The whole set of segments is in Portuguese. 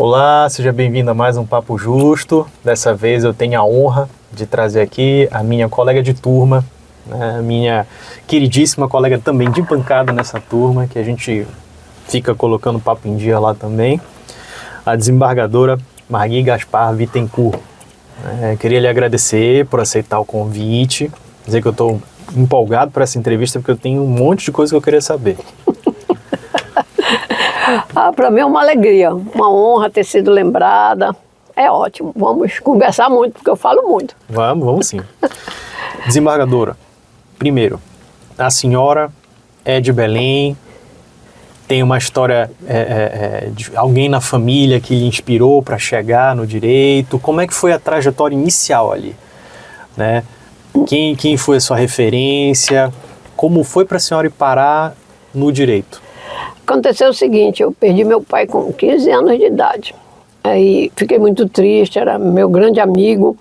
Olá, seja bem-vindo a mais um Papo Justo. Dessa vez eu tenho a honra de trazer aqui a minha colega de turma, né, a minha queridíssima colega também de bancada nessa turma, que a gente fica colocando papo em dia lá também, a desembargadora Margui Gaspar Bittencourt. Queria lhe agradecer por aceitar o convite, dizer que eu estou empolgado para essa entrevista porque eu tenho um monte de coisa que eu queria saber. Para mim é uma alegria, uma honra ter sido lembrada. É ótimo, vamos conversar muito, porque eu falo muito. Vamos sim. Desembargadora, primeiro, a senhora é de Belém, tem uma história de alguém na família que lhe inspirou para chegar no direito. Como é que foi a trajetória inicial ali? Né? Quem foi a sua referência? Como foi para a senhora ir parar no direito? Aconteceu o seguinte, eu perdi meu pai com 15 anos de idade. Aí fiquei muito triste, era meu grande amigo.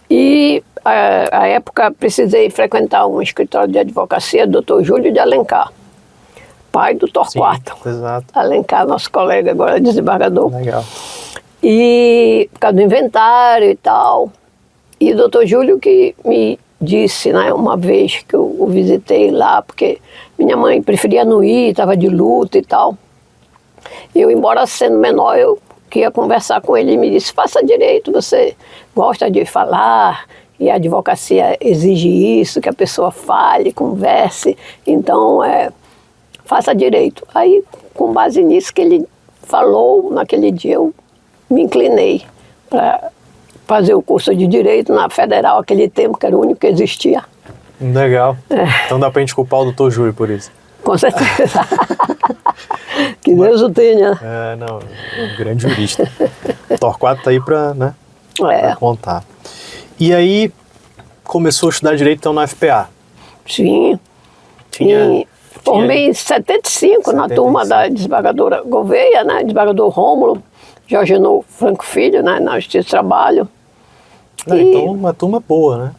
E, à época, precisei frequentar um escritório de advocacia, Dr. Júlio de Alencar, pai do Torquato. Exato. Alencar, nosso colega agora, desembargador. Legal. E por causa do inventário e tal. E o Dr. Júlio que me disse, né, uma vez que eu o visitei lá, porque minha mãe preferia não ir, estava de luto e tal. Eu, embora sendo menor, eu queria conversar com ele e me disse, faça direito, você gosta de falar e a advocacia exige isso, que a pessoa fale, converse, então faça direito. Aí, com base nisso que ele falou, naquele dia eu me inclinei para fazer o curso de Direito na Federal, aquele tempo que era o único que existia. Legal. Então dá pra gente culpar o Dr. Júlio por isso. Com certeza. Que Deus o tenha. Não, um grande jurista. Torquato tá aí pra, né, pra contar. E aí, começou a estudar Direito então na FPA? Sim. Formei em 75 na turma da desembargadora Gouveia, né, desembargador Rômulo, Jorgenor Franco Filho, né, na Justiça do Trabalho. Então, uma turma boa, né?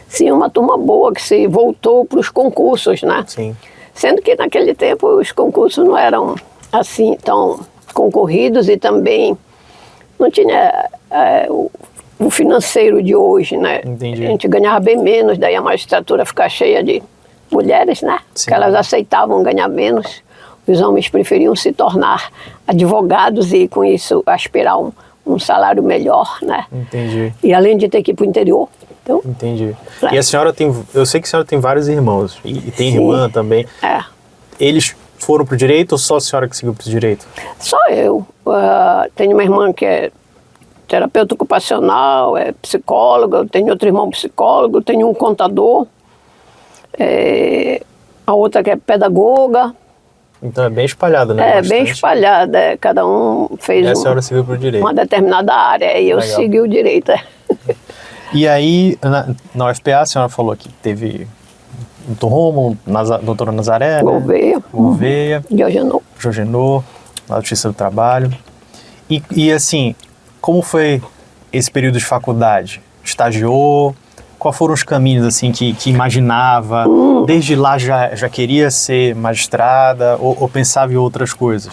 Sim, uma turma boa que se voltou para os concursos, né? Sim. Sendo que naquele tempo os concursos não eram assim tão concorridos e também não tinha o financeiro de hoje, né? Entendi. A gente ganhava bem menos, daí a magistratura ficar cheia de mulheres, né? Sim. Que elas aceitavam ganhar menos. Os homens preferiam se tornar advogados e com isso aspirar um salário melhor, né? Entendi. E além de ter que ir para o interior. Então, entendi. E a senhora eu sei que a senhora tem vários irmãos, e tem sim, irmã também. Eles foram pro direito ou só a senhora que seguiu pro direito? Só eu. Tenho uma irmã que é terapeuta ocupacional, é psicóloga, eu tenho outro irmão psicólogo, tenho um contador, a outra que é pedagoga. Então é bem espalhada, né? Bem espalhada, cada um fez e a senhora seguiu pro direito. uma determinada área, e eu segui o direito. E aí, na UFPA, a senhora falou que teve o Dr. Rômulo, doutora Nazaré, Gouveia, Jorgenor, na Justiça do Trabalho. E assim, como foi esse período de faculdade? Estagiou? Quais foram os caminhos assim, que imaginava? Desde lá já queria ser magistrada ou pensava em outras coisas?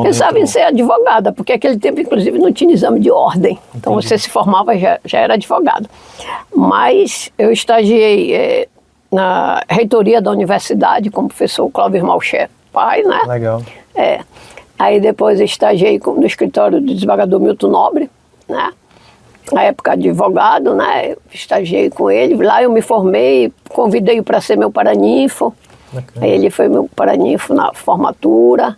Pensava em ser advogada, porque naquele tempo, inclusive, não tinha exame de ordem. Entendi. Então, você se formava e já era advogado. Mas eu estagiei na reitoria da universidade com o professor Cláudio Malcher, pai, né? Legal. Aí depois eu estagiei no escritório do desembargador Milton Nobre, né? Na época advogado, né? Eu estagiei com ele. Lá eu me formei, convidei-o para ser meu paraninfo. Aí ele foi meu paraninfo na formatura.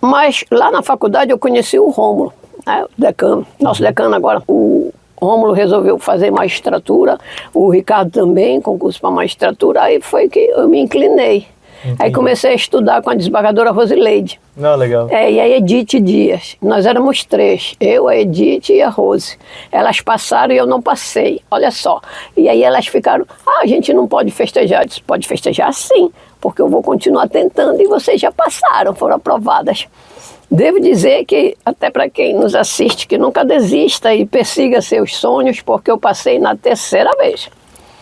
Mas lá na faculdade eu conheci o Rômulo, né, o decano. Nosso decano agora, o Rômulo resolveu fazer magistratura, o Ricardo também, concurso para magistratura, aí foi que eu me inclinei. Entendi. Aí comecei a estudar com a desembargadora Rosileide. Legal. E a Edith Dias. Nós éramos 3, eu, a Edith e a Rose. Elas passaram e eu não passei, olha só. E aí elas ficaram, a gente não pode festejar. Eu disse, pode festejar sim, porque eu vou continuar tentando e vocês já passaram, foram aprovadas. Devo dizer que, até para quem nos assiste, que nunca desista e persiga seus sonhos, porque eu passei na 3ª vez.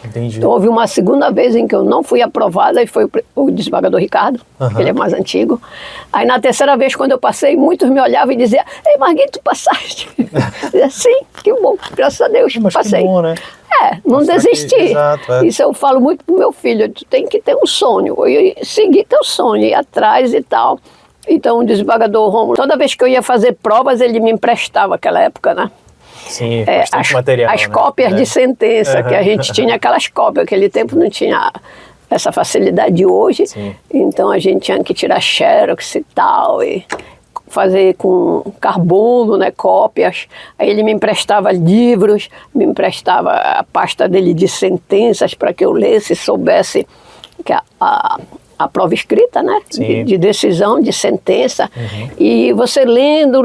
Entendi. Então, houve uma segunda vez em que eu não fui aprovada, e foi o desembargador Ricardo, que ele é mais antigo. Aí, na terceira vez, quando eu passei, muitos me olhavam e diziam: Ei, Marguerite, tu passaste? Eu dizia: sim, que bom, graças a Deus, Mas passei. que bom, né? Não Mostrar desistir. Exato, Isso eu falo muito pro meu filho: tu tem que ter um sonho, e seguir teu sonho, ir atrás e tal. Então, o desembargador Rômulo, toda vez que eu ia fazer provas, ele me emprestava, naquela época, né? Sim, bastante material, as né? cópias de sentença, que a gente tinha aquelas cópias, aquele tempo não tinha essa facilidade de hoje. Sim. Então a gente tinha que tirar xerox e tal, e fazer com carbono, né, cópias. Aí ele me emprestava livros, me emprestava a pasta dele de sentenças para que eu lesse e soubesse que a prova escrita, né? De decisão, de sentença. E você lendo,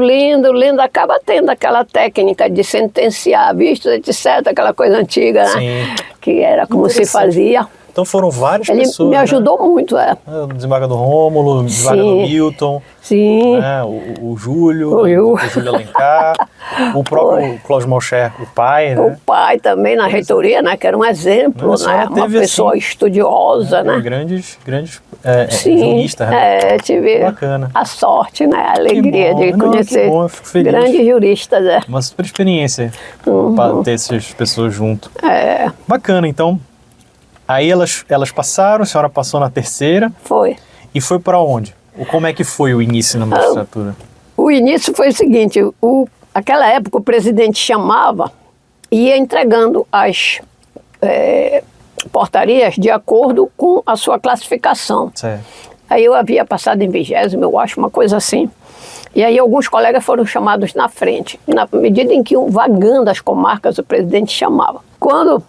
acaba tendo aquela técnica de sentenciar, vistos, etc., aquela coisa antiga, né? Que era como se fazia. Então foram várias Ele pessoas. me ajudou muito, O desembargador Rômulo, o desembargador Milton. Sim. Né? O Júlio, o Júlio Alencar, o próprio Cláudio Malcher, o pai, né? O pai também na reitoria, né? Que era um exemplo, né? Uma pessoa estudiosa, né? Grandes juristas, né? Tive bacana. A sorte, né? A alegria de conhecer grandes juristas, Uma super experiência para ter essas pessoas junto. Bacana, então. Aí elas passaram, a senhora passou na terceira. Foi. E foi para onde? Como é que foi o início na magistratura? O início foi o seguinte, aquela época o presidente chamava e ia entregando as portarias de acordo com a sua classificação. Certo. Aí eu havia passado em 20º, eu acho, uma coisa assim. E aí alguns colegas foram chamados na frente. E na medida em que iam vagando as comarcas, o presidente chamava. Quando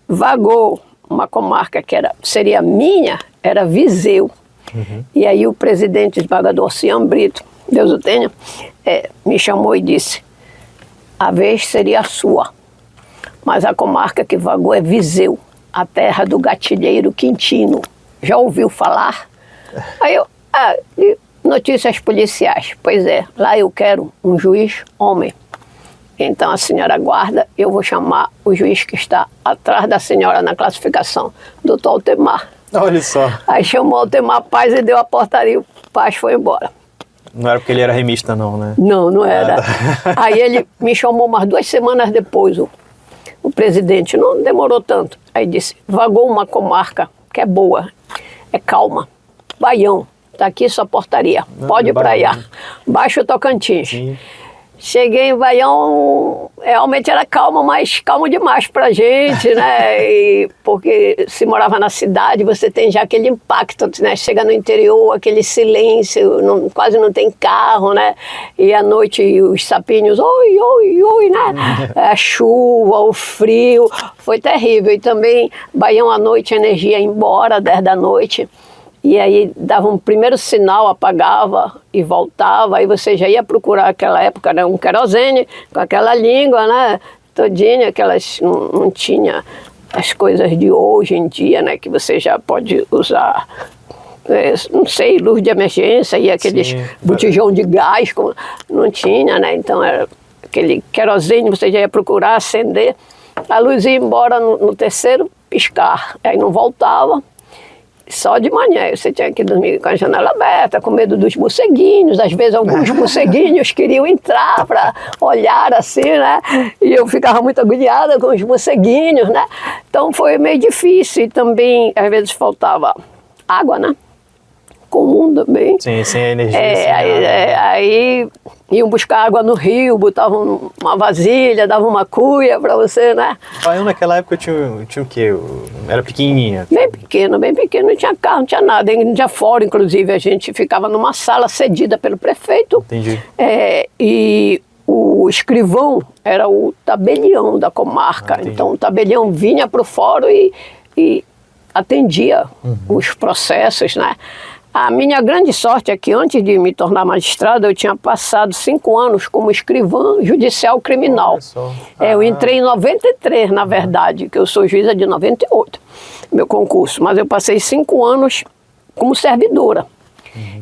vagou uma comarca que seria minha, era Viseu. E aí o presidente, o desembargador Cian Brito, Deus o tenha, me chamou e disse: a vez seria a sua, mas a comarca que vagou é Viseu, a terra do gatilheiro Quintino. Já ouviu falar? Aí eu, notícias policiais. Pois é, lá eu quero um juiz homem. Então a senhora aguarda, eu vou chamar o juiz que está atrás da senhora na classificação, doutor Altemar. Olha só. Aí chamou o Altemar Paz e deu a portaria, o Paz foi embora. Não era porque ele era remista não, né? Não era. Aí ele me chamou umas 2 semanas depois, o presidente, não demorou tanto. Aí disse: vagou uma comarca que é boa, é calma, Baião, tá aqui sua portaria, pode ir para allá, Baixo Tocantins. Sim. Cheguei em Baião, realmente era calmo, mas calmo demais pra gente, né? Porque se morava na cidade, você tem já aquele impacto, né? Chega no interior, aquele silêncio, quase não tem carro, né? E à noite os sapinhos, oi, né? A chuva, o frio, foi terrível. E também, Baião à noite, a energia ia embora, 10 da noite. E aí dava um primeiro sinal, apagava e voltava, aí você já ia procurar aquela época, né, um querosene com aquela língua, né, todinha, aquelas, não tinha as coisas de hoje em dia, né, que você já pode usar, não sei, luz de emergência e aqueles botijão de gás, não tinha, né, então era aquele querosene, você já ia procurar acender, a luz ia embora no terceiro piscar, aí não voltava. Só de manhã, você tinha que dormir com a janela aberta, com medo dos morceguinhos. Às vezes alguns morceguinhos queriam entrar para olhar assim, né? E eu ficava muito agoniada com os morceguinhos, né? Então foi meio difícil. E também, às vezes, faltava água, né? Comum também. Sim, sem energia. Aí iam buscar água no rio, botavam uma vasilha, davam uma cuia para você, né? Baião naquela época tinha o quê? Era pequenininha? Bem pequeno, não tinha carro, não tinha nada. Não tinha fora, inclusive, a gente ficava numa sala cedida pelo prefeito. Entendi. E o escrivão era o tabelião da comarca. Então o tabelião vinha para o fórum e atendia os processos, né? A minha grande sorte é que antes de me tornar magistrada, eu tinha passado 5 anos como escrivã judicial criminal. Eu entrei em 93, na verdade, que eu sou juíza de 98, meu concurso. Mas eu passei 5 anos como servidora.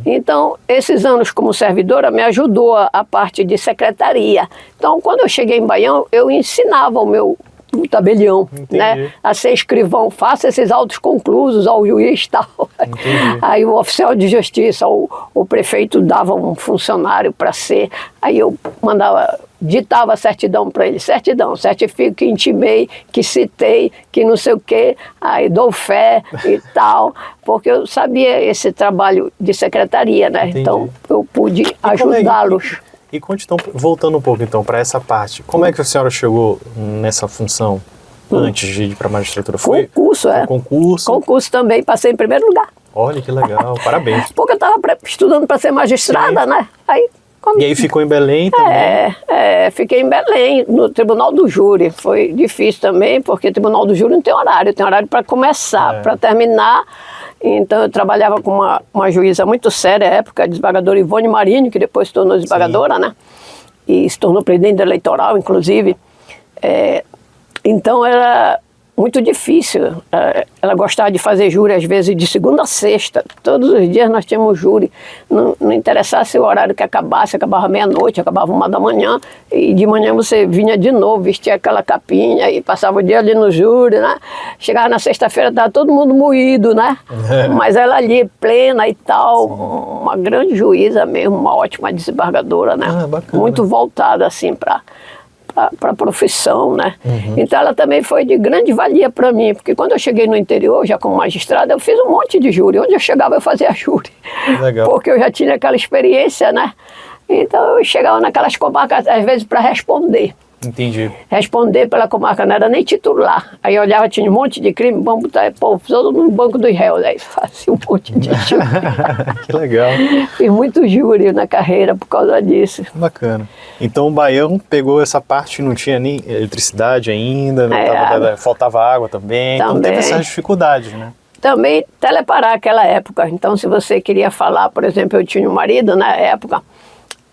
Então, esses anos como servidora me ajudou a parte de secretaria. Então, quando eu cheguei em Baião, eu ensinava o meu o tabelião, Entendi. né? A ser escrivão, faça esses autos conclusos ao juiz e tal. Entendi. Aí o oficial de justiça, o prefeito dava um funcionário para ser, aí eu mandava, ditava a certidão para ele, certidão, certifico que intimei, que citei, que não sei o quê, aí dou fé e tal, porque eu sabia esse trabalho de secretaria, né? Entendi. Então eu pude como é que- ajudá-los. E conte então, voltando um pouco então para essa parte, como é que a senhora chegou nessa função antes de ir para a magistratura? Foi Concurso, foi concurso? Concurso também, passei em primeiro lugar. Olha que legal, parabéns. Porque eu estava estudando para ser magistrada, Sim. né? Aí, quando E aí ficou em Belém também? fiquei em Belém, no Tribunal do Júri. Foi difícil também, porque o Tribunal do Júri não tem horário. Tem horário para começar, para terminar. Então, eu trabalhava com uma juíza muito séria à época, a desembargadora Ivone Marinho, que depois se tornou desembargadora, né? E se tornou presidente eleitoral, inclusive. Então, era muito difícil. Ela gostava de fazer júri, às vezes, de segunda a sexta. Todos os dias nós tínhamos júri. Não interessasse o horário que acabasse, acabava meia-noite, acabava 1h, e de manhã você vinha de novo, vestia aquela capinha e passava o dia ali no júri, né? Chegava na sexta-feira, estava todo mundo moído, né? Mas ela ali, plena e tal, uma grande juíza mesmo, uma ótima desembargadora, né? Bacana. Muito voltada, assim, para a profissão, né? Então ela também foi de grande valia para mim, porque quando eu cheguei no interior, já como magistrada, eu fiz um monte de júri. Onde eu chegava, eu fazia júri. Legal. Porque eu já tinha aquela experiência, né? Então eu chegava naquelas comarcas, às vezes, para responder. Entendi. Responder pela comarca, não era nem titular. Aí eu olhava, tinha um monte de crime, vamos botar todo no banco dos réus. Aí fazia um monte de júri. Que legal. Fiz muito júri na carreira por causa disso. Bacana. Então o Baião pegou essa parte, não tinha nem eletricidade ainda, faltava água também. Então teve essas dificuldades, né? Também teleparar aquela época. Então, se você queria falar, por exemplo, eu tinha um marido na época,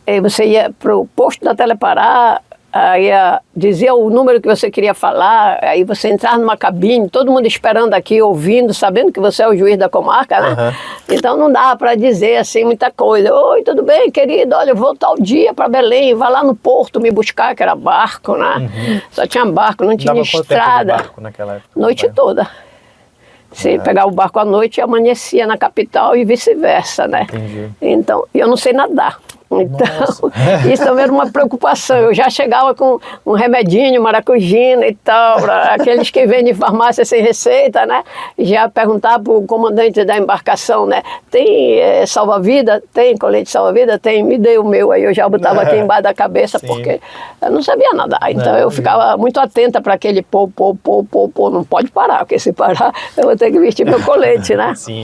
aí você ia para o posto da teleparar, aí dizia o número que você queria falar, aí você entrava numa cabine, todo mundo esperando aqui, ouvindo, sabendo que você é o juiz da comarca, né? Então não dava para dizer assim muita coisa. Oi, tudo bem, querido? Olha, eu vou tal dia para Belém, vai lá no porto me buscar, que era barco, né? Só tinha barco, não tinha Dava quanto tempo de estrada. barco naquela época? Noite toda. Você pegava o barco à noite e amanhecia na capital e vice-versa, né? Entendi. Então, eu não sei nadar. Então, isso também era uma preocupação. Eu já chegava com um remedinho, maracujina e tal, para aqueles que vendem farmácia sem receita, né? Já perguntava para o comandante da embarcação, né? Tem salva-vida? Tem colete salva-vida? Tem, me dê o meu. Aí eu já botava aqui embaixo da cabeça, porque eu não sabia nadar. Então eu ficava muito atenta para aquele pô, não pode parar, porque se parar eu vou ter que vestir meu colete, né? Sim.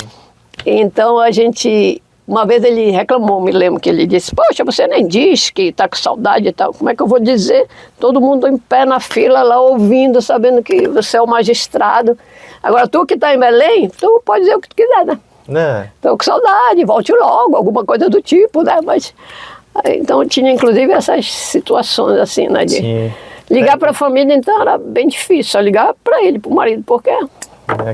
Então a gente... Uma vez ele reclamou, me lembro que ele disse, poxa, você nem diz que está com saudade e tal, como é que eu vou dizer? Todo mundo em pé na fila lá ouvindo, sabendo que você é o magistrado. Agora tu que está em Belém, tu pode dizer o que tu quiser, né? Estou com saudade, volte logo, alguma coisa do tipo, né? Mas, então tinha inclusive essas situações assim, né? De ligar para a família, então era bem difícil, só ligar para ele, para o marido, porque...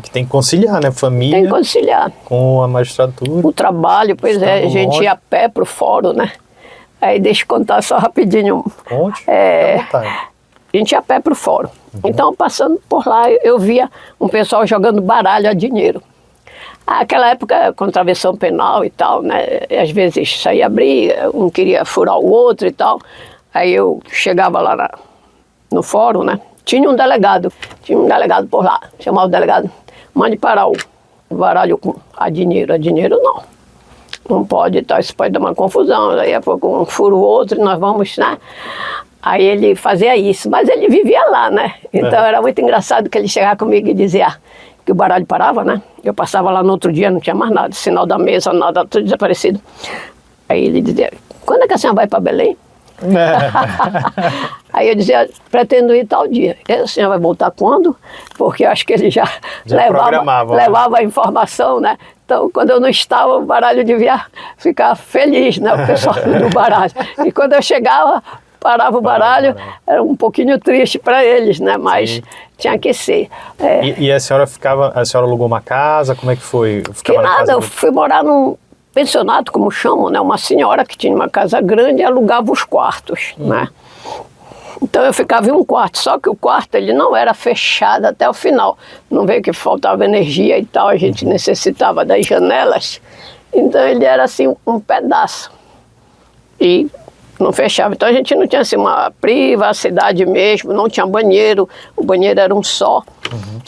que tem que conciliar, né? Família tem que conciliar. Com a magistratura. O trabalho, pois é, a gente ia a pé pro fórum, né? Aí deixa eu contar só rapidinho. Conte, a gente ia a pé pro fórum. Então, passando por lá, eu via um pessoal jogando baralho a dinheiro. Naquela época, contravenção penal e tal, né? Às vezes saía briga, um queria furar o outro e tal. Aí eu chegava lá no fórum, né? Tinha um delegado por lá, chamava o delegado, mande parar o baralho com a dinheiro não pode, tal, isso pode dar uma confusão, aí a pouco um fura o outro e nós vamos, né? Aí ele fazia isso, mas ele vivia lá, né? Então era muito engraçado que ele chegava comigo e dizia que o baralho parava, né? Eu passava lá no outro dia, não tinha mais nada, sinal da mesa, nada, tudo desaparecido. Aí ele dizia, quando é que a senhora vai para Belém? Aí eu dizia, pretendo ir tal dia. E a senhora vai voltar quando? Porque eu acho que ele já levava a informação, né? Então, quando eu não estava, o baralho devia ficar feliz, né? O pessoal do baralho. E quando eu chegava, parava o baralho, era um pouquinho triste para eles, né? Mas tinha que ser. E a senhora alugou uma casa? Como é que foi? Que nada, eu fui morar num pensionato, como chamam, né? Uma senhora que tinha uma casa grande e alugava os quartos, né? Então eu ficava em um quarto, só que o quarto ele não era fechado até o final. Não veio que faltava energia e tal, a gente necessitava das janelas. Então ele era assim um pedaço. E não fechava. Então a gente não tinha assim uma privacidade mesmo, não tinha banheiro, o banheiro era um só.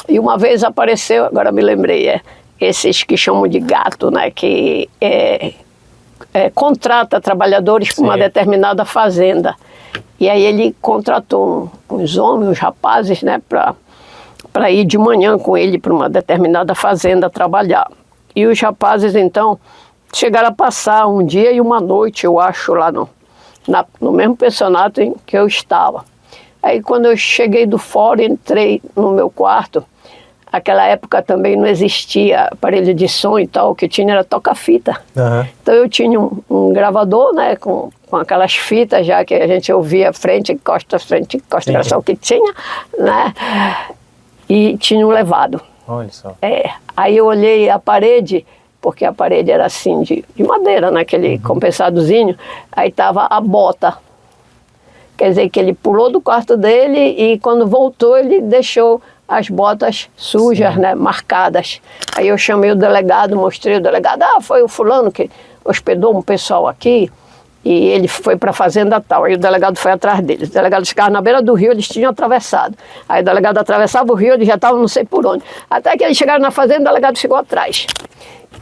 E uma vez apareceu, agora me lembrei, esses que chamam de gato, né, que contrata trabalhadores para uma determinada fazenda. E aí ele contratou uns homens, uns rapazes, né, para ir de manhã com ele para uma determinada fazenda trabalhar. E os rapazes, então, chegaram a passar um dia e uma noite, eu acho, lá no mesmo pensionato em que eu estava. Aí quando eu cheguei do fora, entrei no meu quarto, aquela época também não existia aparelho de som e tal, o que tinha era toca-fita. Então eu tinha um gravador, né, com aquelas fitas já que a gente ouvia frente, encosta, era só o que tinha, né, e tinha um levado. Olha só. Aí eu olhei a parede, porque a parede era assim de madeira, né, aquele compensadozinho, aí tava a bota. Quer dizer que ele pulou do quarto dele e quando voltou ele deixou as botas sujas, né, marcadas. Aí eu chamei o delegado, mostrei o delegado, foi o fulano que hospedou um pessoal aqui e ele foi para a fazenda tal. Aí o delegado foi atrás deles. O delegado ficava na beira do rio, eles tinham atravessado. Aí o delegado atravessava o rio, eles já estavam não sei por onde. Até que eles chegaram na fazenda, o delegado chegou atrás.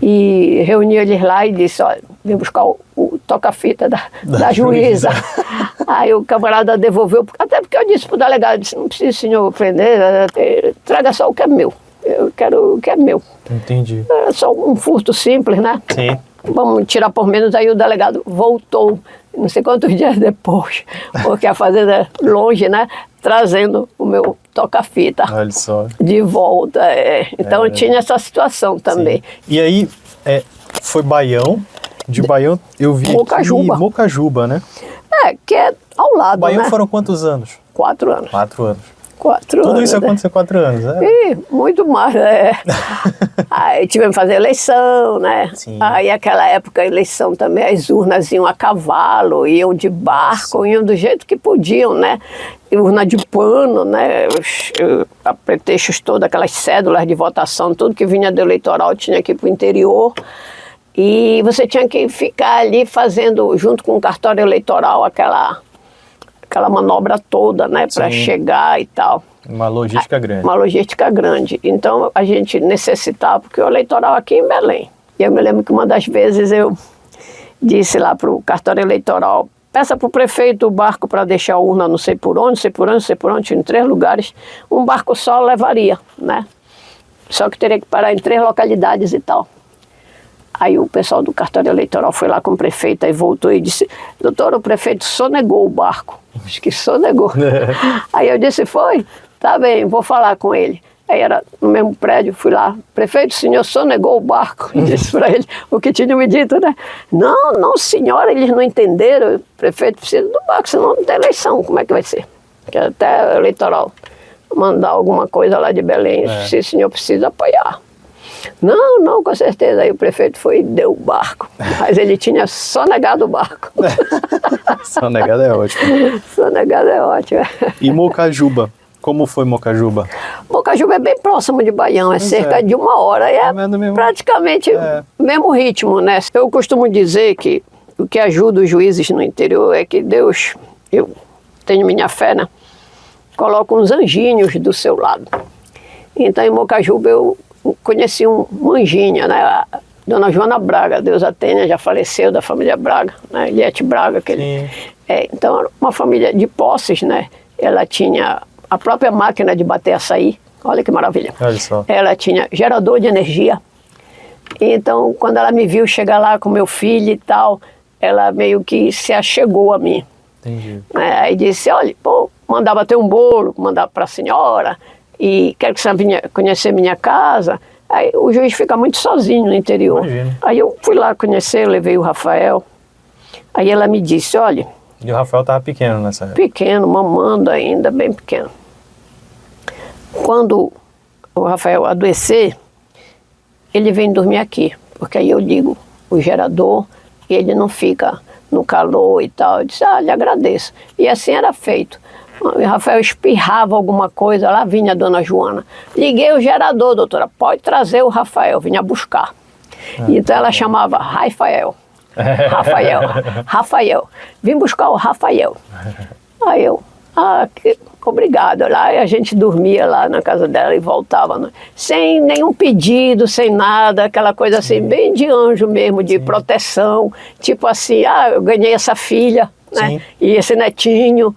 E reuniu eles lá e disse, olha, vim buscar o toca-fita da juíza. Aí o camarada devolveu, até porque eu disse para o delegado, disse, não precisa, senhor, prender, traga só o que é meu. Eu quero o que é meu. Entendi. É só um furto simples, né? Sim. Vamos tirar por menos. Aí o delegado voltou, não sei quantos dias depois, porque a fazenda é longe, né? Trazendo o meu toca-fita. Olha só. De volta. Então tinha essa situação também. Sim. E aí, foi Baião. De Baião eu vi Mocajuba. Mocajuba, né? Que é ao lado, Baião né? foram quantos anos? 4 anos. 4 anos. 4 Tudo anos. isso aconteceu 4 anos, né? E muito mais, Aí tivemos que fazer eleição, né? Sim. Aí aquela época a eleição também, as urnas iam a cavalo, iam de barco, iam do jeito que podiam, né? E urna de pano, né? A pretextos todos, aquelas cédulas de votação, tudo que vinha do eleitoral tinha que ir para o interior. E você tinha que ficar ali fazendo, junto com o cartório eleitoral, aquela manobra toda, né, para chegar e tal. Uma logística grande. Uma logística grande. Então a gente necessitava, porque o eleitoral aqui em Belém. E eu me lembro que uma das vezes eu disse lá para o cartório eleitoral, peça para o prefeito o barco para deixar a urna não sei por onde, não sei por onde, não sei por onde, em 3 lugares. Um barco só levaria, né? Só que teria que parar em 3 localidades e tal. Aí o pessoal do cartório eleitoral foi lá com o prefeito e voltou e disse, doutor, o prefeito sonegou o barco. Acho que sonegou. Aí eu disse, foi? Tá bem, vou falar com ele. Aí era no mesmo prédio, fui lá, prefeito, o senhor sonegou o barco. E disse para ele o que tinha me dito, né? Não, senhora, eles não entenderam. O prefeito precisa do barco, senão não tem eleição. Como é que vai ser? Que até eleitoral mandar alguma coisa lá de Belém, se o senhor precisa apoiar. Não, com certeza. Aí o prefeito foi e deu o barco. Mas ele tinha sonegado o barco. Sonegado é ótimo. Sonegado é ótimo. E Mocajuba? Como foi Mocajuba? Mocajuba é bem próximo de Baião, é cerca de 1 hora. É praticamente o mesmo ritmo, né? Eu costumo dizer que o que ajuda os juízes no interior é que Deus, eu tenho minha fé, né? Coloca uns anjinhos do seu lado. Então em Mocajuba eu conheci uma anjinha, né? A dona Joana Braga, Deus a tenha, já faleceu, da família Braga, né? Eliette Braga. Então era uma família de posses, né? Ela tinha a própria máquina de bater açaí, olha que maravilha. Olha só. Ela tinha gerador de energia. Então, quando ela me viu chegar lá com meu filho e tal, ela meio que se achegou a mim. Entendi. Aí disse, olha, mandava ter um bolo, mandava para a senhora, e quero que você venha conhecer minha casa. Aí o juiz fica muito sozinho no interior. Imagina. Aí eu fui lá conhecer, levei o Rafael. Aí ela me disse, olha... E o Rafael estava pequeno nessa época? Pequeno, mamando ainda, bem pequeno. Quando o Rafael adoecer, ele vem dormir aqui, porque aí eu ligo o gerador e ele não fica no calor e tal. Eu disse, lhe agradeço. E assim era feito. O Rafael espirrava alguma coisa, lá vinha a dona Joana. Liguei o gerador, doutora, pode trazer o Rafael, vinha buscar. Então ela chamava Rafael. Rafael, vim buscar o Rafael. Aí eu, obrigado. Lá a gente dormia lá na casa dela e voltava, né? Sem nenhum pedido, sem nada, aquela coisa assim, bem de anjo mesmo, de proteção. Tipo assim, eu ganhei essa filha, né? E esse netinho.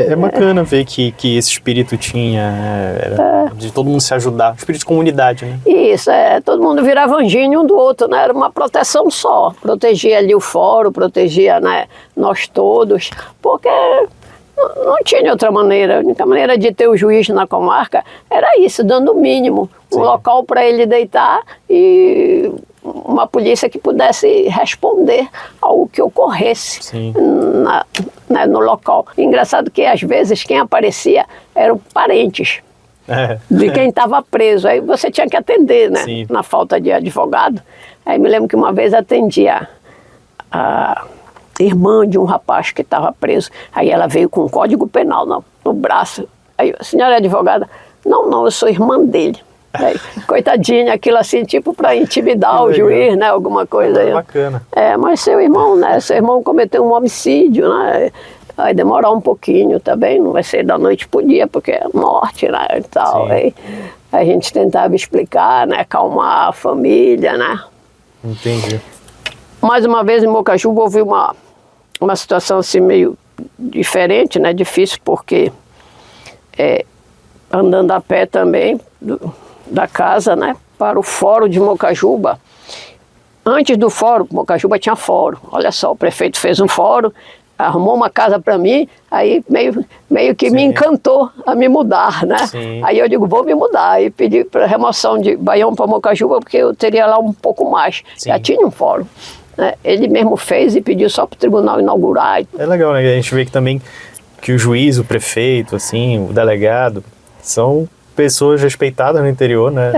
É bacana ver que esse espírito tinha, de todo mundo se ajudar, espírito de comunidade, né? Isso, todo mundo virava anjinho um do outro, né? Era uma proteção só, protegia ali o fórum, protegia, né, nós todos, porque não tinha outra maneira. A única maneira de ter o juiz na comarca era isso, dando o mínimo, um local para ele deitar e uma polícia que pudesse responder ao que ocorresse no local. Engraçado que às vezes quem aparecia eram parentes de quem estava preso. Aí você tinha que atender, né? Na falta de advogado. Aí me lembro que uma vez atendia a irmã de um rapaz que estava preso. Aí ela veio com um código penal no braço. Aí, a senhora é advogada? Não, eu sou irmã dele. Aí, coitadinha, aquilo assim, tipo para intimidar o juiz, né? Alguma coisa aí. Bacana. Mas seu irmão, né? Seu irmão cometeu um homicídio, né? Vai demorar um pouquinho também, não vai ser da noite pro dia, porque é morte, né? E tal. Aí a gente tentava explicar, né? Acalmar a família, né? Entendi. Mais uma vez em Mocajuba houve uma situação assim meio diferente, né? Difícil, porque andando a pé também da casa, né, para o fórum de Mocajuba. Antes do fórum, Mocajuba tinha fórum. Olha só, o prefeito fez um fórum, arrumou uma casa para mim, aí meio que me encantou a me mudar, né? Aí eu digo, vou me mudar. Aí pedi para remoção de Baião para Mocajuba, porque eu teria lá um pouco mais. Já tinha um fórum. Né? Ele mesmo fez e pediu só para o tribunal inaugurar. É legal, né? A gente vê que também que o juiz, o prefeito, assim, o delegado, são pessoas respeitadas no interior, né?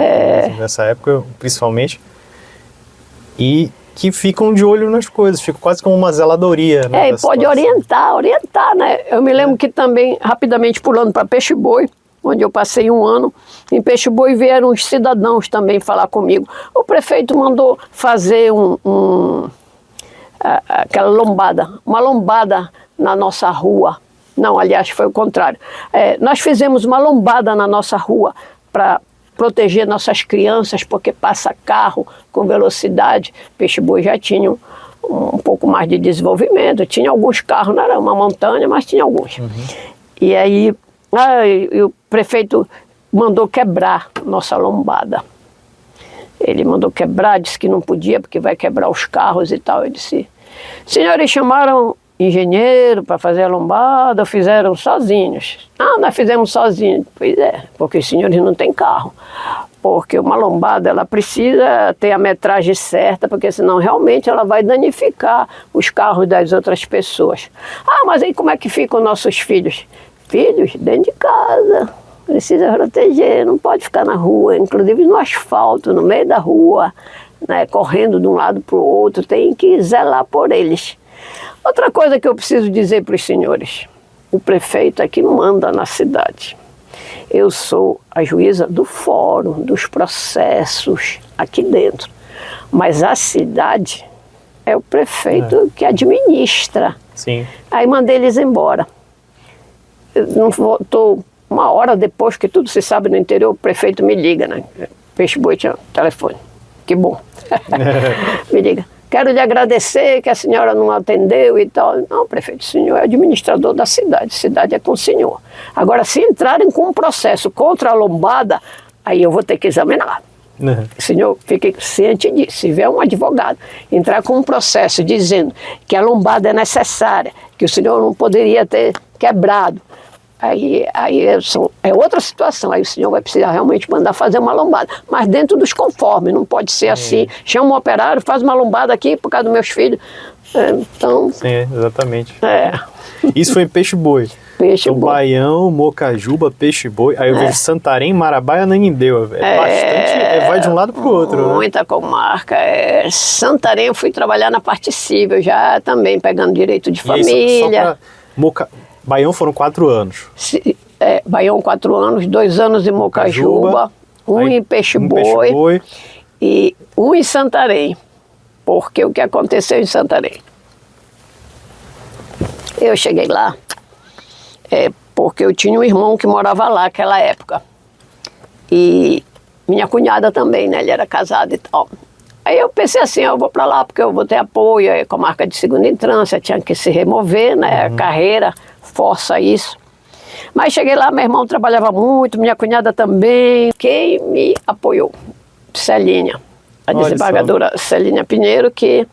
Nessa época, principalmente. E que ficam de olho nas coisas, fica quase como uma zeladoria. Né, e pode orientar, né? Eu me lembro que também, rapidamente pulando para Peixe-Boi, onde eu passei um ano, em Peixe-Boi vieram os cidadãos também falar comigo. O prefeito mandou fazer aquela lombada, uma lombada na nossa rua. Não, aliás, foi o contrário. Nós fizemos uma lombada na nossa rua para proteger nossas crianças, porque passa carro com velocidade. Peixe-Boi já tinha um pouco mais de desenvolvimento, tinha alguns carros, não era uma montanha, mas tinha alguns. E aí o prefeito mandou quebrar nossa lombada. Ele mandou quebrar, disse que não podia, porque vai quebrar os carros e tal. Eu disse, senhores chamaram engenheiro para fazer a lombada, fizeram sozinhos. Nós fizemos sozinhos. Pois é, porque os senhores não têm carro. Porque uma lombada, ela precisa ter a metragem certa, porque senão realmente ela vai danificar os carros das outras pessoas. Mas aí como é que ficam nossos filhos? Filhos dentro de casa. Precisa proteger, não pode ficar na rua, inclusive no asfalto, no meio da rua, né, correndo de um lado para o outro, tem que zelar por eles. Outra coisa que eu preciso dizer para os senhores, o prefeito é que manda na cidade. Eu sou a juíza do fórum, dos processos aqui dentro, mas a cidade é o prefeito que administra. Aí mandei eles embora. Estou uma hora depois, que tudo se sabe no interior, o prefeito me liga, né? Peixe-Boi tinha telefone. Que bom. Me liga. Quero lhe agradecer que a senhora não atendeu e tal. Não, prefeito, o senhor é administrador da cidade é com o senhor. Agora, se entrarem com um processo contra a lombada, aí eu vou ter que examinar. O senhor fique ciente disso. Se vier um advogado entrar com um processo dizendo que a lombada é necessária, que o senhor não poderia ter quebrado, aí é outra situação. Aí o senhor vai precisar realmente mandar fazer uma lombada. Mas dentro dos conformes, não pode ser assim. Chama um operário, faz uma lombada aqui por causa dos meus filhos. Então... Sim, exatamente. Isso foi em Peixe-Boi. Peixe-Boi. Então, Baião, Mocajuba, Peixe-Boi. Aí eu vejo Santarém, Marabá e Ananindeua. Bastante, vai de um lado para o outro. Muita comarca. Santarém eu fui trabalhar na parte civil, já também pegando direito de família. Aí, Baião foram 4 anos. Baião 4 anos, 2 anos em Mocajuba, um em Peixe-Boi e um em Santarém. Porque o que aconteceu em Santarém? Eu cheguei lá porque eu tinha um irmão que morava lá naquela época. E minha cunhada também, né? Ele era casado e tal. Aí eu pensei assim, eu vou para lá porque eu vou ter apoio, com a marca de segunda entrância, tinha que se remover, né? A carreira força isso. Mas cheguei lá, meu irmão trabalhava muito, minha cunhada também. Quem me apoiou? Celinha, a desembargadora Celinha Pinheiro, que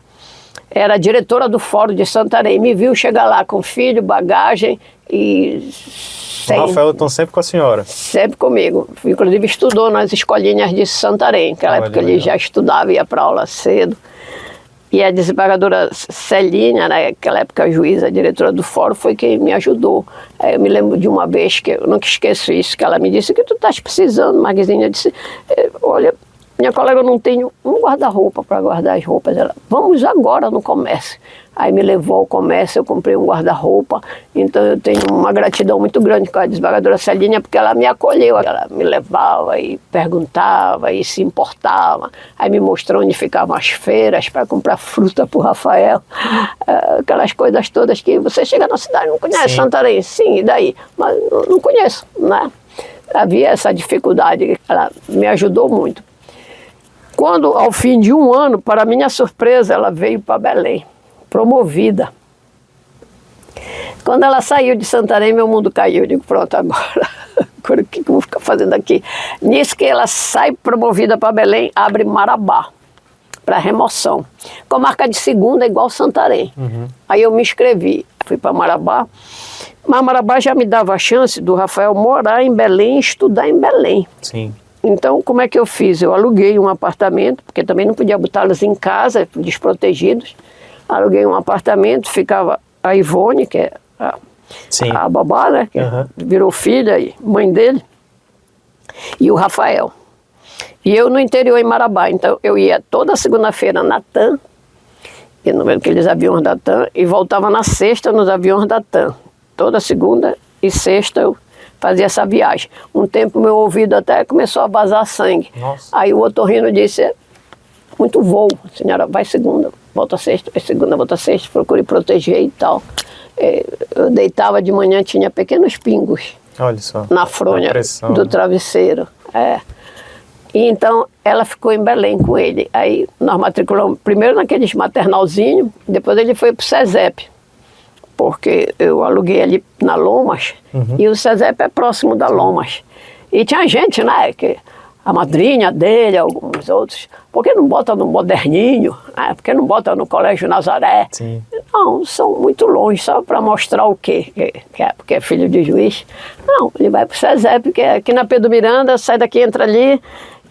era diretora do Fórum de Santarém. Me viu chegar lá com filho, bagagem e... O Rafael estão sempre com a senhora? Sempre comigo. Inclusive estudou nas escolinhas de Santarém. Naquela época ele já estudava, ia para aula cedo. E a desembargadora Celinha, naquela época a juíza, a diretora do fórum, foi quem me ajudou. Eu me lembro de uma vez, que eu nunca esqueço isso, que ela me disse: que tu estás precisando, Marguezinha? Eu disse: olha, minha colega, eu não tenho um guarda-roupa para guardar as roupas. Ela: vamos agora no comércio. Aí me levou ao comércio, eu comprei um guarda-roupa. Então eu tenho uma gratidão muito grande com a desembargadora Celinha, porque ela me acolheu. Ela me levava e perguntava e se importava. Aí me mostrou onde ficavam as feiras para comprar fruta para o Rafael. Aquelas coisas todas que você chega na cidade, não conhece Santarém? Sim, e daí? Mas não conheço, né? Havia essa dificuldade, ela me ajudou muito. Quando, ao fim de 1 ano, para minha surpresa, ela veio para Belém, promovida. Quando ela saiu de Santarém, meu mundo caiu. Eu digo: pronto, agora o que eu vou ficar fazendo aqui? Nisso que ela sai promovida para Belém, abre Marabá, para remoção. Com marca de segunda, igual Santarém. Aí eu me inscrevi, fui para Marabá. Mas Marabá já me dava a chance do Rafael morar em Belém e estudar em Belém. Sim. Então, como é que eu fiz? Eu aluguei um apartamento, porque também não podia botá-los em casa, desprotegidos. Aluguei um apartamento, ficava a Ivone, que é a babá, né? Que virou filha e mãe dele, e o Rafael. E eu no interior, em Marabá. Então, eu ia toda segunda-feira na TAM, naqueles aviões da TAM, e voltava na sexta nos aviões da TAM. Toda segunda e sexta eu fazia essa viagem. Um tempo meu ouvido até começou a vazar sangue. Nossa. Aí o otorrino disse: muito voo, senhora, vai segunda, volta sexta, vai segunda, volta sexta, procure proteger e tal. Eu deitava de manhã, tinha pequenos pingos. Olha só, na fronha do travesseiro. E então ela ficou em Belém com ele. Aí nós matriculamos primeiro naqueles maternalzinhos, depois ele foi para o SESEP, porque eu aluguei ali na Lomas, e o SESEP é próximo da Lomas. E tinha gente, né, que a madrinha dele, alguns outros, por que não bota no Moderninho? Por que não bota no Colégio Nazaré? Sim. Não, são muito longe, só para mostrar o quê? Porque é filho de juiz. Não, ele vai para o SESEP, que é aqui na Pedro Miranda, sai daqui, entra ali.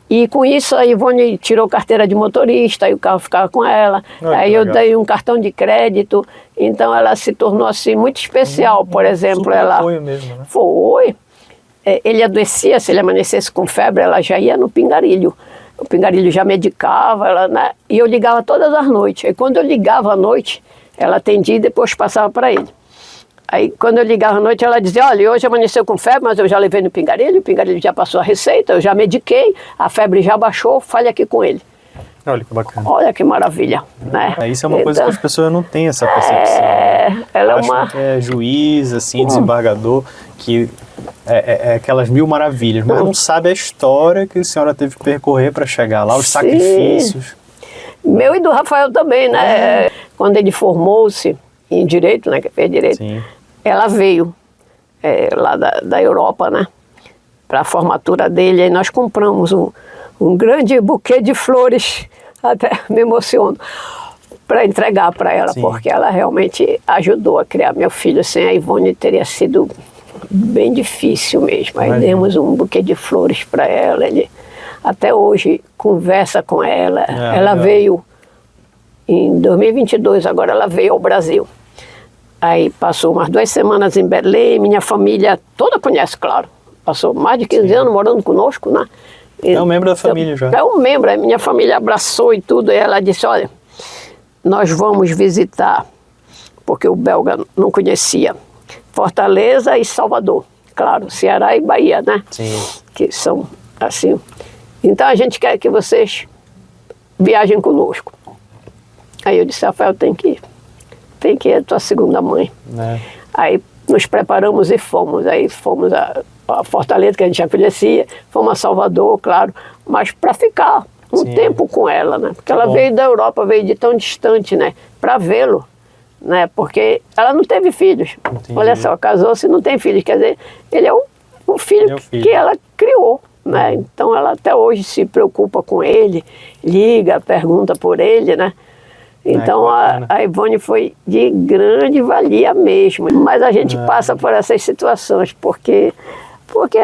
E com isso a Ivone tirou carteira de motorista, aí o carro ficava com ela. Aí eu dei um cartão de crédito, então ela se tornou assim muito especial. Por exemplo, ela apoio mesmo, né? Foi. Ele adoecia, se ele amanhecesse com febre, ela já ia no Pingarilho. O Pingarilho já medicava, ela, né? E eu ligava todas as noites. E quando eu ligava à noite, ela atendia e depois passava para ele. Aí, quando eu ligava à noite, ela dizia: olha, hoje amanheceu com febre, mas eu já levei no Pingarilho, o Pingarilho já passou a receita, eu já mediquei, a febre já baixou, fale aqui com ele. Olha que bacana. Olha que maravilha, né? Isso é uma coisa que as pessoas não têm essa percepção. Ela é acham que é juiz, assim, desembargador, que é aquelas mil maravilhas, mas não sabe a história que a senhora teve que percorrer para chegar lá, os sacrifícios. Meu e do Rafael também, né? Quando ele formou-se em Direito, né, que fez Direito, Sim. Ela veio lá da Europa, né, para a formatura dele, aí nós compramos um grande buquê de flores, até me emociono, para entregar para ela. Sim. Porque ela realmente ajudou a criar meu filho. Sem a Ivone teria sido bem difícil mesmo. Aí demos um buquê de flores para ela, ele até hoje conversa com ela. Ela veio em 2022, agora ela veio ao Brasil. Aí passou umas 2 semanas em Belém, minha família toda conhece, claro. Passou mais de 15 anos morando conosco, né? É um membro da família já. É um membro, a minha família abraçou e tudo. E ela disse: olha, nós vamos visitar, porque o belga não conhecia, Fortaleza e Salvador. Claro, Ceará e Bahia, né? Sim. Que são assim. Então a gente quer que vocês viajem conosco. Aí eu disse, Rafael, tem que ir, é tua segunda mãe. Aí nos preparamos e fomos. Aí fomos a Fortaleza, que a gente já conhecia, fomos a Salvador, claro, mas para ficar um tempo com ela, né? Porque ela veio da Europa, veio de tão distante, né? Para vê-lo, né? Porque ela não teve filhos. Entendi. Olha só, casou-se e não tem filhos. Quer dizer, ele é o filho que ela criou, né? Então ela até hoje se preocupa com ele, liga, pergunta por ele, né? Então a Ivone foi de grande valia mesmo. Mas a gente passa por essas situações, porque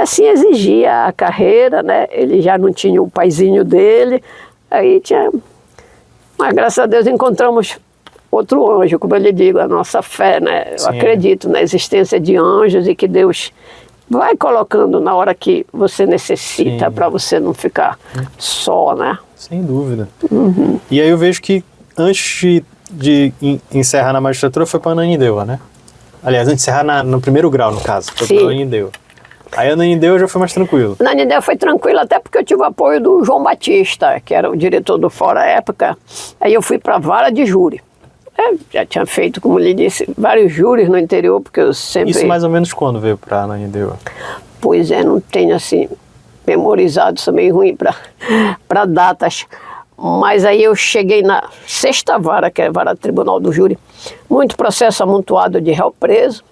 assim exigia a carreira, né? Ele já não tinha o paizinho dele, aí tinha... Mas graças a Deus encontramos outro anjo, como eu lhe digo, a nossa fé, né? Eu acredito na existência de anjos e que Deus vai colocando na hora que você necessita para você não ficar só, né? Sem dúvida. E aí eu vejo que antes de encerrar na magistratura foi para Ananindeua, né? Aliás, antes de encerrar no primeiro grau, no caso, foi para Ananindeua. Aí a Ananindeua já foi mais tranquilo. A Ananindeua foi tranquilo até porque eu tive o apoio do João Batista, que era o diretor do Fora à época. Aí eu fui para a vara de júri. Já tinha feito, como lhe disse, vários júris no interior, porque eu sempre... Isso mais ou menos quando veio para Ananindeua? Pois é, não tenho assim, memorizado, sou meio ruim para datas. Mas aí eu cheguei na sexta vara, que é a vara tribunal do júri, muito processo amontoado de réu preso.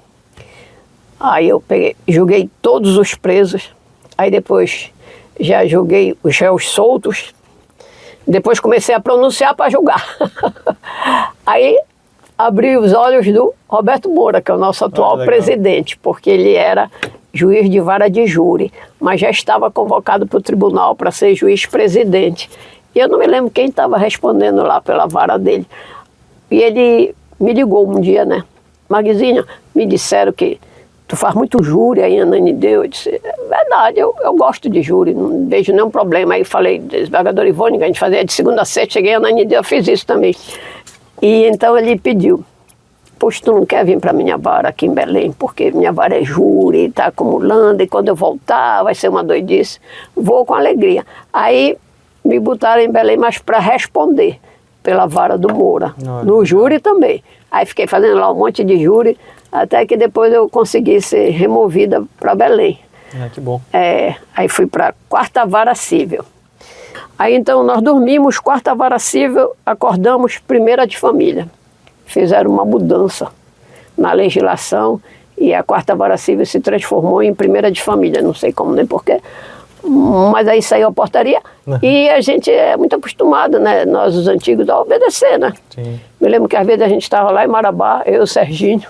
Aí eu julguei todos os presos, aí depois já julguei os réus soltos, depois comecei a pronunciar para julgar. Aí abri os olhos do Roberto Moura, que é o nosso atual presidente, porque ele era juiz de vara de júri, mas já estava convocado para o tribunal para ser juiz-presidente. E eu não me lembro quem estava respondendo lá pela vara dele. E ele me ligou um dia, né? Magzinha, me disseram que tu faz muito júri aí em Ananindeua. Eu disse, é verdade, eu gosto de júri, não vejo nenhum problema. Aí falei, desembargador Ivone, que a gente fazia de segunda a sexta, cheguei em Ananindeua, fiz isso também. E então ele pediu, poxa, tu não quer vir para minha vara aqui em Belém, porque minha vara é júri, está acumulando, e quando eu voltar vai ser uma doidice. Vou com alegria. Aí me botaram em Belém, mas para responder pela vara do Moura, no júri também. Aí fiquei fazendo lá um monte de júri, até que depois eu consegui ser removida para Belém. Que bom. Aí fui para a quarta vara civil. Aí então nós dormimos, quarta vara civil, acordamos primeira de família. Fizeram uma mudança na legislação e a quarta vara civil se transformou em primeira de família, não sei como nem porquê. Mas aí saiu a portaria e a gente é muito acostumado, né? Nós os antigos a obedecer, né? Sim. Me lembro que às vezes a gente estava lá em Marabá, eu e o Serginho,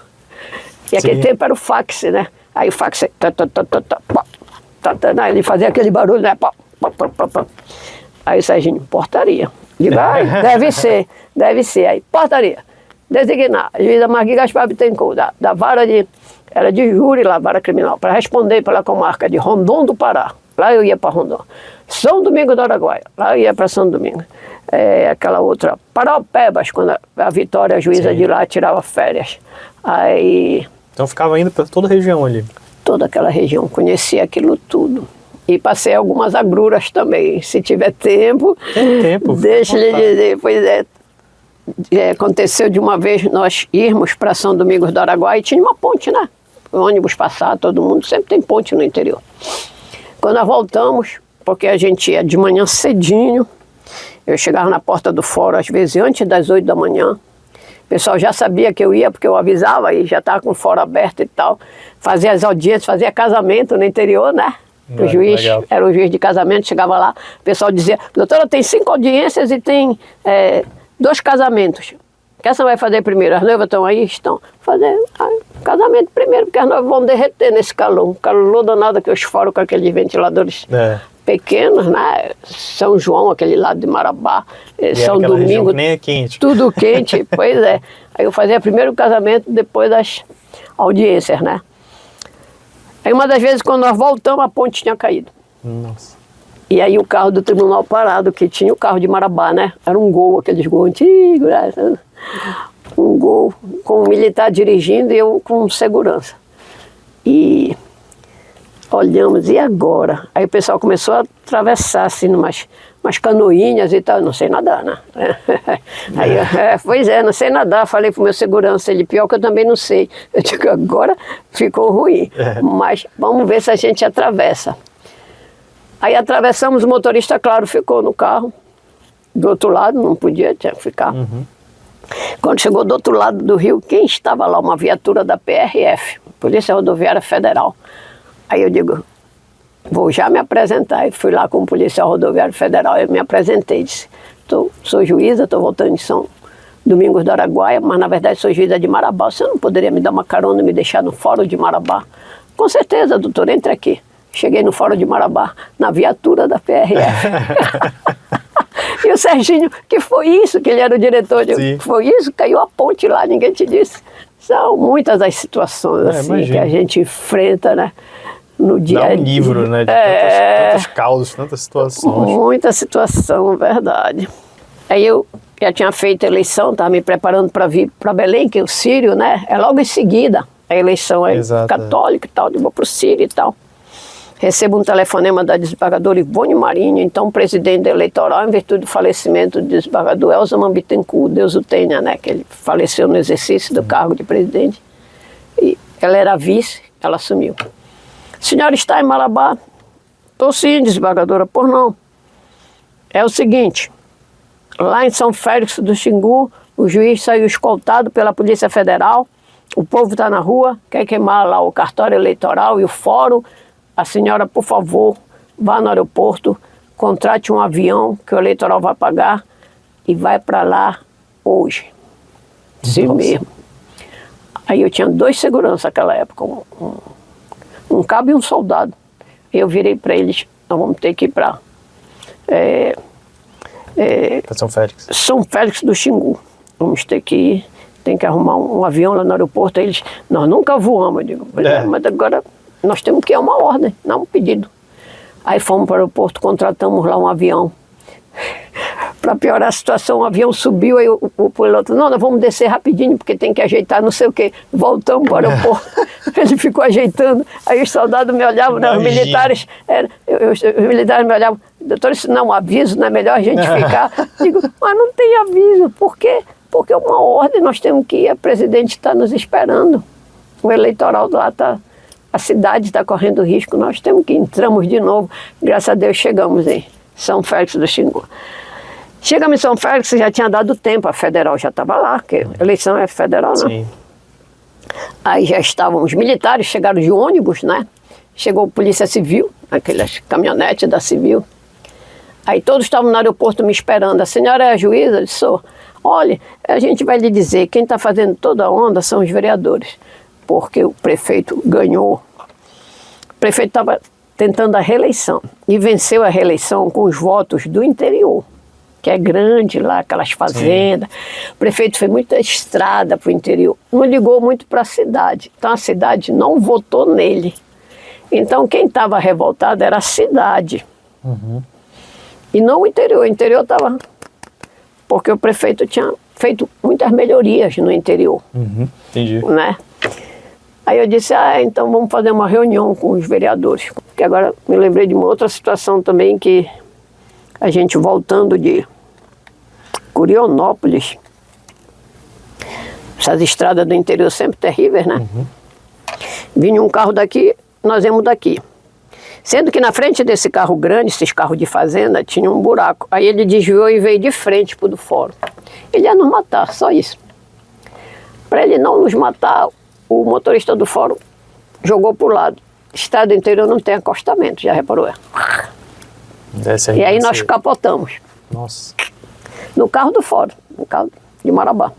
e aquele tempo era o fax, né? Aí o fax, ele fazia aquele barulho, né? Aí o Serginho, portaria. Digo, deve ser. Aí, portaria. Designar, a juíza Margui Gaspar Bittencourt, da vara era de júri lá, vara criminal, para responder pela comarca de Rondon do Pará. Lá eu ia para Rondon. São Domingos do Araguaia, lá eu ia para São Domingos. Aquela outra, Paraupebas, quando a Vitória, a juíza de lá, tirava férias. Aí... Então ficava indo para toda a região ali? Toda aquela região, conhecia aquilo tudo. E passei algumas agruras também, se tiver tempo. Tem tempo. Deixa eu lhe dizer, pois aconteceu de uma vez nós irmos para São Domingos do Araguaia e tinha uma ponte, né? O ônibus passar, todo mundo, sempre tem ponte no interior. Quando nós voltamos, porque a gente ia de manhã cedinho, eu chegava na porta do fórum, às vezes antes das 8 da manhã, o pessoal já sabia que eu ia, porque eu avisava e já estava com o fórum aberto e tal. Fazia as audiências, fazia casamento no interior, né? O juiz, era o juiz de casamento, chegava lá, o pessoal dizia, doutora, tem 5 audiências e tem 2 casamentos. O que você vai fazer primeiro? As noivas estão aí? Estão. Fazer casamento primeiro, porque as noivas vão derreter nesse calor. Um calor danado que eu esforo com aqueles ventiladores pequenos, né? São João, aquele lado de Marabá, São Domingos, nem é quente. Tudo quente, pois é. Aí eu fazia primeiro o casamento, depois das audiências, né? Aí uma das vezes, quando nós voltamos, a ponte tinha caído. Nossa. E aí o carro do tribunal parado, que tinha o carro de Marabá, né? Era um Gol, aqueles Gol antigos, né? Um Gol com um militar dirigindo e eu com segurança. E olhamos, e agora? Aí o pessoal começou a atravessar assim, umas canoinhas e tal, eu não sei nadar, né? Aí, pois é, não sei nadar, falei pro meu segurança, ele, pior que eu também não sei. Eu digo, agora ficou ruim, mas vamos ver se a gente atravessa. Aí atravessamos, o motorista, claro, ficou no carro, do outro lado, não podia, tinha que ficar. Quando chegou do outro lado do rio, quem estava lá? Uma viatura da PRF, Polícia Rodoviária Federal. Aí eu digo, vou já me apresentar. E fui lá com o policial rodoviário federal, eu me apresentei, disse, sou juíza, estou voltando de São Domingos do Araguaia, mas na verdade sou juíza de Marabá. Você não poderia me dar uma carona e me deixar no fórum de Marabá? Com certeza, doutor, entre aqui. Cheguei no fórum de Marabá, na viatura da PRF. E o Serginho, que foi isso? Que ele era o diretor, foi isso? Caiu a ponte lá, ninguém te disse. São muitas as situações assim, que a gente enfrenta, né? No dia a dia. Dá um livro, né? De tantas causas, tantas situações. Muita situação, verdade. Aí eu já tinha feito a eleição, estava me preparando para vir para Belém, que é o Sírio, né? É logo em seguida a eleição católica e tal, eu vou para o Sírio e tal. Recebo um telefonema da desembargadora Ivone Marinho, então presidente eleitoral, em virtude do falecimento do desembargador Elzaman Bittencourt, Deus o tenha, né? Que ele faleceu no exercício do cargo de presidente. E ela era vice, ela assumiu. A senhora está em Marabá? Estou sim, desembargadora. Por não. É o seguinte, lá em São Félix do Xingu, o juiz saiu escoltado pela Polícia Federal, o povo está na rua, quer queimar lá o cartório eleitoral e o fórum. A senhora, por favor, vá no aeroporto, contrate um avião que o eleitoral vai pagar e vai para lá hoje. Sim mesmo. Aí eu tinha 2 seguranças naquela época, um cabo e um soldado. Eu virei para eles, nós vamos ter que ir para São Félix. São Félix do Xingu. Vamos ter que ir, tem que arrumar um avião lá no aeroporto. Aí eles, nós nunca voamos, eu digo, mas agora nós temos que ir a uma ordem, não um pedido. Aí fomos para o aeroporto, contratamos lá um avião. Para piorar a situação, o avião subiu, aí o piloto, não, nós vamos descer rapidinho, porque tem que ajeitar não sei o quê. Voltamos para o aeroporto, ele ficou ajeitando, aí os soldados me olhavam, né, os militares me olhavam, doutor, isso não é um aviso, não é melhor a gente ficar? Digo, mas não tem aviso, por quê? Porque é uma ordem, nós temos que ir, a presidente está nos esperando, o eleitoral lá está, a cidade está correndo risco, nós temos que ir, entramos de novo, graças a Deus chegamos em São Félix do Xingu. Chegamos em São Félix, já tinha dado tempo, a federal já estava lá, porque a eleição é federal, né? Sim. Aí já estavam os militares, chegaram de ônibus, né? Chegou a Polícia Civil, aquelas caminhonetes da Civil. Aí todos estavam no aeroporto me esperando. A senhora é a juíza? Eu disse, sou. Olha, a gente vai lhe dizer, quem está fazendo toda a onda são os vereadores, porque o prefeito ganhou. O prefeito estava tentando a reeleição e venceu a reeleição com os votos do interior, que é grande lá, aquelas fazendas. Sim. O prefeito fez muita estrada para o interior, não ligou muito para a cidade. Então a cidade não votou nele. Então quem estava revoltado era a cidade. E não o interior estava... Porque o prefeito tinha feito muitas melhorias no interior. Entendi. Né? Aí eu disse, então vamos fazer uma reunião com os vereadores. Porque agora me lembrei de uma outra situação também que a gente voltando de Curionópolis, essas estradas do interior sempre terríveis, né? Vinha um carro daqui, nós íamos daqui. Sendo que na frente desse carro grande, esses carros de fazenda, tinha um buraco. Aí ele desviou e veio de frente pro do fórum. Ele ia nos matar, só isso. Para ele não nos matar, o motorista do fórum jogou pro lado. Estrada do interior não tem acostamento, já reparou? E aí nós capotamos. Nossa. No carro do fórum, no carro de Marabá.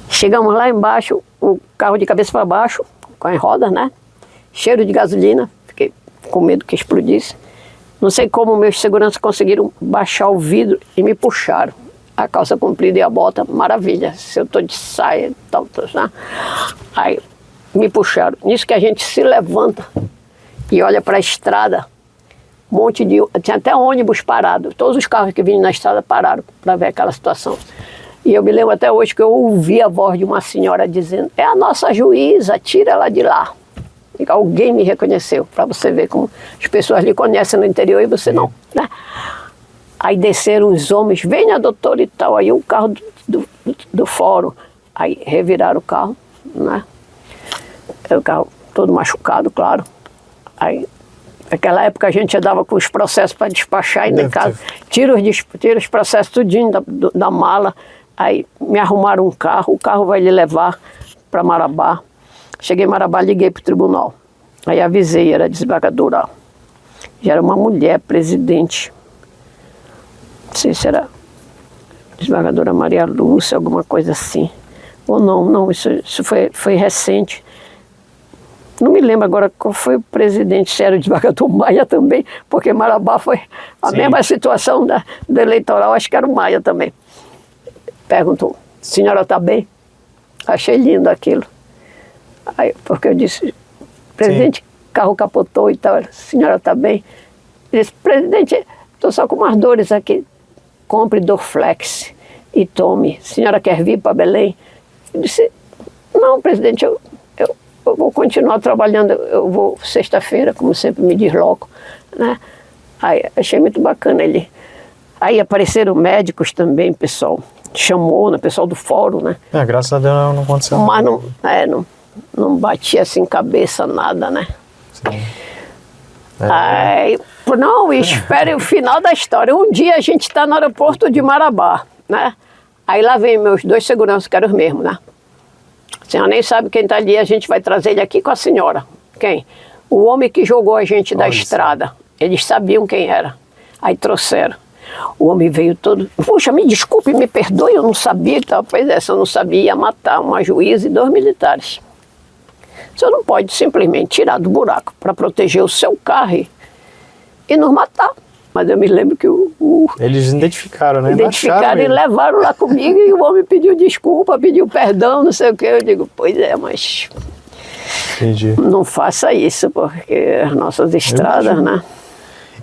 Chegamos lá embaixo, o carro de cabeça para baixo, com as rodas, né? Cheiro de gasolina, fiquei com medo que explodisse. Não sei como meus seguranças conseguiram baixar o vidro e me puxaram. A calça comprida e a bota, maravilha. Se eu estou de saia e tal, né? Aí me puxaram. Nisso que a gente se levanta e olha para a estrada, um monte de... Tinha até ônibus parado. Todos os carros que vinham na estrada pararam para ver aquela situação. E eu me lembro até hoje que eu ouvi a voz de uma senhora dizendo: é a nossa juíza, tira ela de lá. E alguém me reconheceu, para você ver como as pessoas lhe conhecem no interior e você não, né? Aí desceram os homens: venha, doutor e tal. Aí o carro do fórum, aí reviraram o carro, né? O carro todo machucado, claro. Aí, naquela época a gente andava com os processos para despachar em casa, tira os processos tudinho da mala. Aí me arrumaram um carro, o carro vai lhe levar para Marabá. Cheguei em Marabá, liguei para o tribunal. Aí avisei, era desembargadora. Já era uma mulher presidente. Não sei se era desembargadora Maria Lúcia, alguma coisa assim. Ou não, isso foi recente. Não me lembro agora qual foi o presidente, se era o desembargador Maia também, porque Marabá foi a mesma situação do eleitoral, acho que era o Maia também. Perguntou: senhora está bem? Achei lindo aquilo. Aí, porque eu disse: presidente, carro capotou e tal. Senhora está bem? Ele disse: presidente, estou só com umas dores aqui. Compre Dorflex e tome. Senhora quer vir para Belém? Eu disse: não, presidente, eu vou continuar trabalhando. Eu vou sexta-feira, como sempre me desloco, né? Aí achei muito bacana ele. Aí apareceram médicos também, pessoal. Chamou, né, pessoal do fórum, né? Graças a Deus não aconteceu nada. Mas não batia assim cabeça, nada, né? Sim. Aí, não, espere o final da história. Um dia a gente está no aeroporto de Marabá, né? Aí lá vem meus 2 seguranças, que eram os mesmos, né? A senhora nem sabe quem está ali, a gente vai trazer ele aqui com a senhora. Quem? O homem que jogou a gente da estrada. Eles sabiam quem era. Aí trouxeram. O homem veio todo: puxa, me desculpe, me perdoe, eu não sabia que estava. Pois é, se eu não sabia, ia matar uma juíza e 2 militares. O senhor não pode simplesmente tirar do buraco para proteger o seu carro e nos matar. Mas eu me lembro que eles identificaram, né? Identificaram e levaram lá comigo, e o homem pediu desculpa, pediu perdão, não sei o quê. Eu digo: pois é, mas entendi. Não faça isso, porque as nossas estradas, né?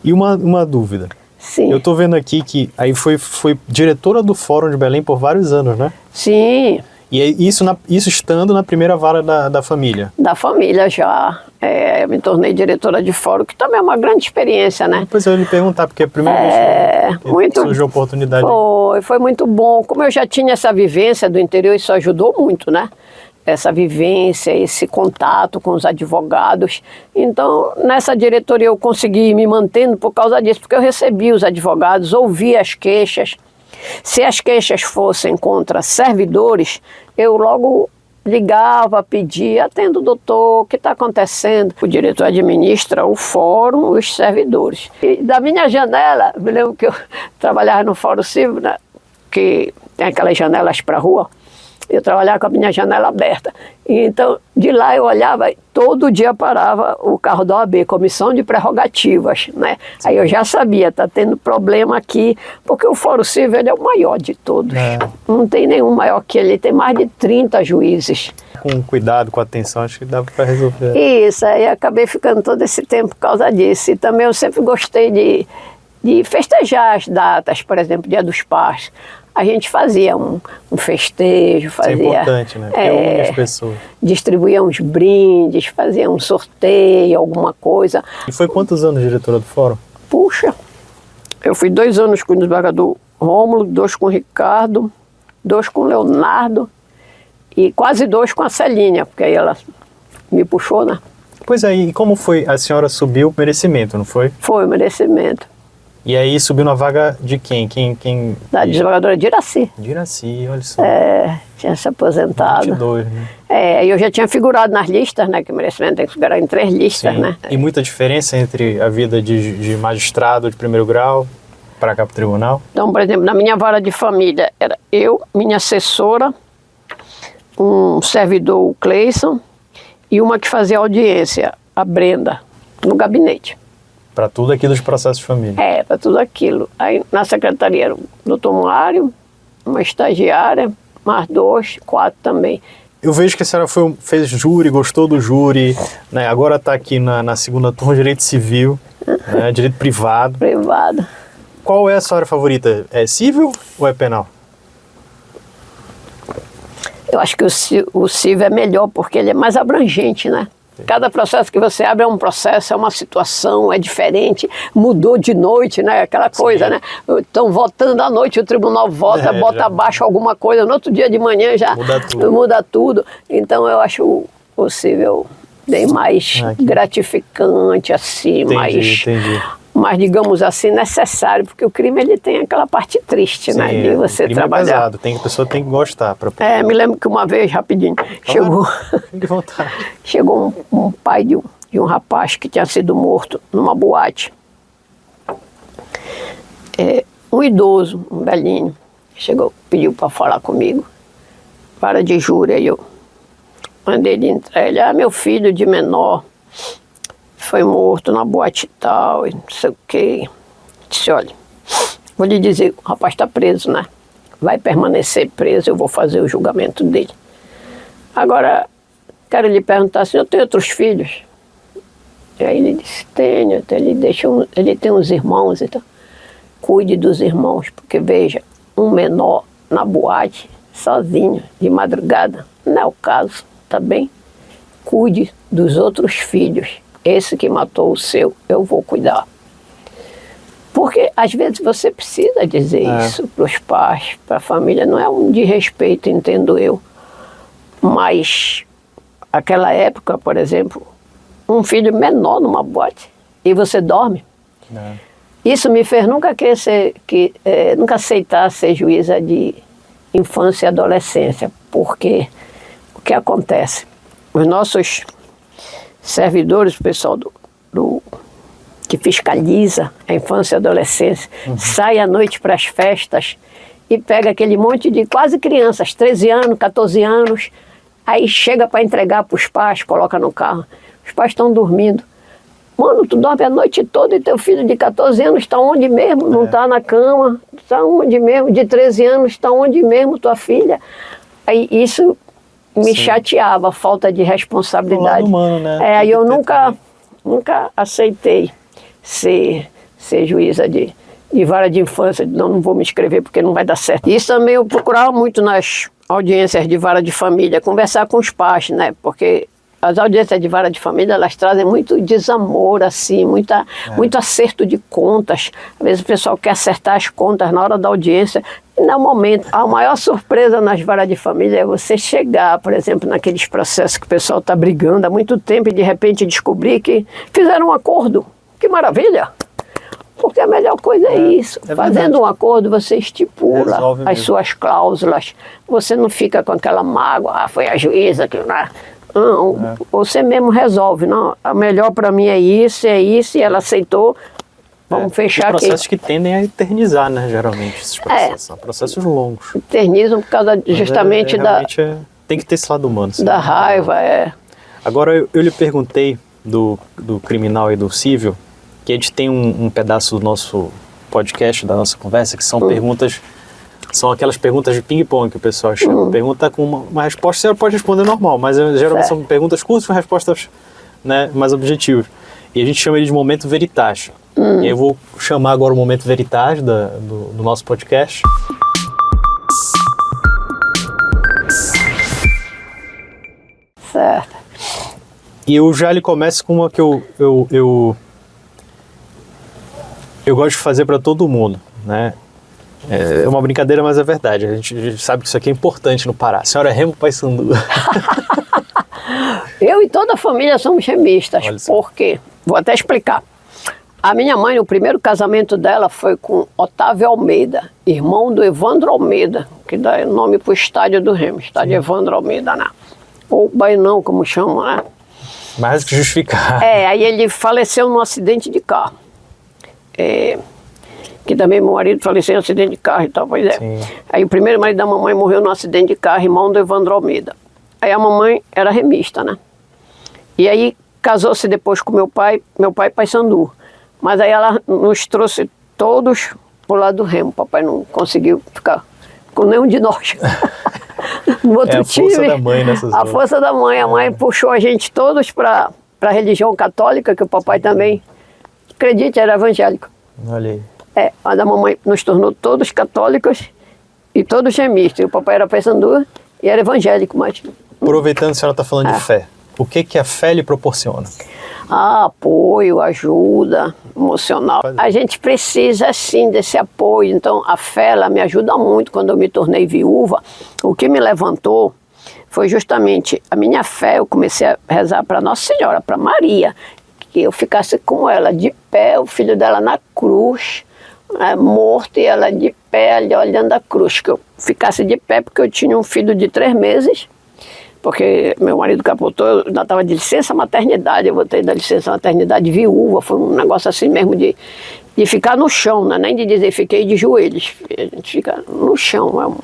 E uma dúvida. Sim. Eu tô vendo aqui que aí foi diretora do Fórum de Belém por vários anos, né? Sim. E isso estando na primeira vara da família? Da família já. Eu me tornei diretora de fórum, que também é uma grande experiência, né? Depois eu ia lhe perguntar, porque é a primeira vez que surgiu a oportunidade. Foi muito bom. Como eu já tinha essa vivência do interior, isso ajudou muito, né? Essa vivência, esse contato com os advogados. Então, nessa diretoria eu consegui ir me mantendo por causa disso, porque eu recebia os advogados, ouvia as queixas. Se as queixas fossem contra servidores, eu logo ligava, pedia: atendo, doutor, o que está acontecendo? O diretor administra o fórum, os servidores. E da minha janela, me lembro que eu trabalhava no Fórum Civil, né, que tem aquelas janelas para a rua. Eu trabalhava com a minha janela aberta. E então, de lá eu olhava, todo dia parava o carro da OAB, Comissão de Prerrogativas, né? Aí eu já sabia: está tendo problema aqui, porque o Fórum Civil ele é o maior de todos. Não tem nenhum maior que ele, tem mais de 30 juízes. Com cuidado, com atenção, acho que dava para resolver. Isso, aí acabei ficando todo esse tempo por causa disso. E também eu sempre gostei de festejar as datas, por exemplo, Dia dos Pais. A gente fazia um festejo, fazia... Isso é importante, né? Porque une as pessoas. Distribuía uns brindes, fazia um sorteio, alguma coisa. E foi quantos anos diretora do Fórum? Puxa, eu fui 2 anos com o desembargador Rômulo, 2 com o Ricardo, 2 com o Leonardo e quase 2 com a Celinha, porque aí ela me puxou, né? Pois é, e como foi? A senhora subiu o merecimento, não foi? Foi o merecimento. E aí subiu na vaga de quem? Da desembargadora Diraci. Diraci, olha só. Tinha se aposentado. 22, né? Eu já tinha figurado nas listas, né? Que o merecimento tem que figurar em 3 listas, né? E muita diferença entre a vida de magistrado de primeiro grau para cá para o tribunal? Então, por exemplo, na minha vara de família, era eu, minha assessora, um servidor, o Cleison, e uma que fazia audiência, a Brenda, no gabinete. Para tudo aquilo dos processos de família? Para tudo aquilo. Aí na secretaria era o doutor Mário, uma estagiária, mais 2, 4 também. Eu vejo que a senhora fez júri, gostou do júri, né? Agora está aqui na segunda turma, direito civil, né? Direito privado. Privado. Qual é a sua área favorita? É civil ou é penal? Eu acho que o Silvio é melhor porque ele é mais abrangente, né? Cada processo que você abre é um processo, é uma situação, é diferente. Mudou de noite, né? Aquela coisa, né? Estão votando à noite, o tribunal vota, bota abaixo alguma coisa. No outro dia de manhã já muda tudo. Então eu acho o Silvio bem mais gratificante, assim, mais, digamos assim, necessário, porque o crime ele tem aquela parte triste, né, de você trabalhar. É pesado, a pessoa tem que gostar. Me lembro que uma vez, rapidinho, chegou um pai de um rapaz que tinha sido morto numa boate. Um idoso, um velhinho, chegou, pediu para falar comigo, vara de júri, aí eu mandei ele entrar, ele, meu filho de menor foi morto na boate e tal, e não sei o quê. Disse, olha, vou lhe dizer, o rapaz está preso, né? Vai permanecer preso, eu vou fazer o julgamento dele. Agora, quero lhe perguntar, se eu tenho outros filhos? E aí ele disse, tenho, então ele tem uns irmãos, então cuide dos irmãos, porque veja, um menor na boate, sozinho, de madrugada, não é o caso, tá bem? Cuide dos outros filhos. Esse que matou o seu, eu vou cuidar. Porque às vezes você precisa dizer isso para os pais, para a família. Não é um desrespeito, entendo eu. Mas aquela época, por exemplo, um filho menor numa boate e você dorme. Isso me fez nunca nunca aceitar ser juíza de infância e adolescência. Porque o que acontece? Os nossos servidores, o pessoal que fiscaliza a infância e a adolescência, sai à noite para as festas e pega aquele monte de quase crianças, 13 anos, 14 anos, aí chega para entregar para os pais, coloca no carro. Os pais estão dormindo. Mano, tu dorme a noite toda e teu filho de 14 anos está onde mesmo? Não está na cama, está onde mesmo? De 13 anos está onde mesmo tua filha? Aí isso me chateava, a falta de responsabilidade. Humano, né? Aí eu nunca aceitei ser juíza de vara de infância. Não vou me inscrever porque não vai dar certo. Isso também eu procurava muito nas audiências de vara de família, conversar com os pais, né? Porque as audiências de vara de família, elas trazem muito desamor, assim, muito acerto de contas. Às vezes o pessoal quer acertar as contas na hora da audiência. E no momento, a maior surpresa nas varas de família é você chegar, por exemplo, naqueles processos que o pessoal está brigando há muito tempo e de repente descobrir que fizeram um acordo. Que maravilha! Porque a melhor coisa é isso. Fazendo um acordo, você estipula as suas cláusulas. Você não fica com aquela mágoa, foi a juíza que... Não, você mesmo resolve. Não, a melhor para mim é isso, e ela aceitou, vamos fechar aqui. Processos que tendem a eternizar, né, geralmente, esses processos. São processos longos. Eternizam por causa justamente tem que ter esse lado humano. Da raiva, Agora, eu lhe perguntei do criminal e do civil, que a gente tem um pedaço do nosso podcast, da nossa conversa, que são perguntas... São aquelas perguntas de ping-pong que o pessoal chama. Pergunta com uma resposta, você pode responder normal, mas geralmente são perguntas curtas com respostas, né, mais objetivas. E a gente chama ele de momento veritas. E eu vou chamar agora o momento veritas do nosso podcast. Certo. E eu já lhe começo com uma que eu gosto de fazer para todo mundo, né? É uma brincadeira, mas é verdade. A gente sabe que isso aqui é importante no Pará. A senhora é Remo Paysandu. Eu e toda a família somos remistas. Por quê? Vou até explicar. A minha mãe, o primeiro casamento dela foi com Otávio Almeida, irmão do Evandro Almeida, que dá nome para o estádio do Remo, estádio Evandro Almeida, né? Ou Bainão, como chamam, né? Mais do que justificar. Aí ele faleceu num acidente de carro. Que também meu marido faleceu em acidente de carro e tal, pois é. Sim. Aí o primeiro marido da mamãe morreu num acidente de carro, irmão do Evandro Almeida. Aí a mamãe era remista, né? E aí casou-se depois com meu pai Paysandu. Mas aí ela nos trouxe todos pro lado do Remo. Papai não conseguiu ficar com nenhum de nós. No outro time, força da mãe nessas horas. Força da mãe. A mãe puxou a gente todos para a religião católica, que o papai também, acredite, era evangélico. Olha aí. Mas a mamãe nos tornou todos católicos e todos remistas. E o papai era Paysandu E era evangélico, mas... Aproveitando que a senhora está falando de fé, o que a fé lhe proporciona? Apoio, ajuda emocional. A gente precisa, sim, desse apoio. Então, a fé, ela me ajuda muito. Quando eu me tornei viúva, o que me levantou foi justamente a minha fé. Eu comecei a rezar para Nossa Senhora, para Maria, que eu ficasse com ela de pé, o filho dela na cruz, morto, e ela de pé ali olhando a cruz. Que eu ficasse de pé porque eu tinha um filho de 3 meses, porque meu marido capotou, eu ainda estava de licença maternidade, eu voltei da licença maternidade viúva, foi um negócio assim mesmo de ficar no chão, né? Nem de dizer fiquei de joelhos, a gente fica no chão,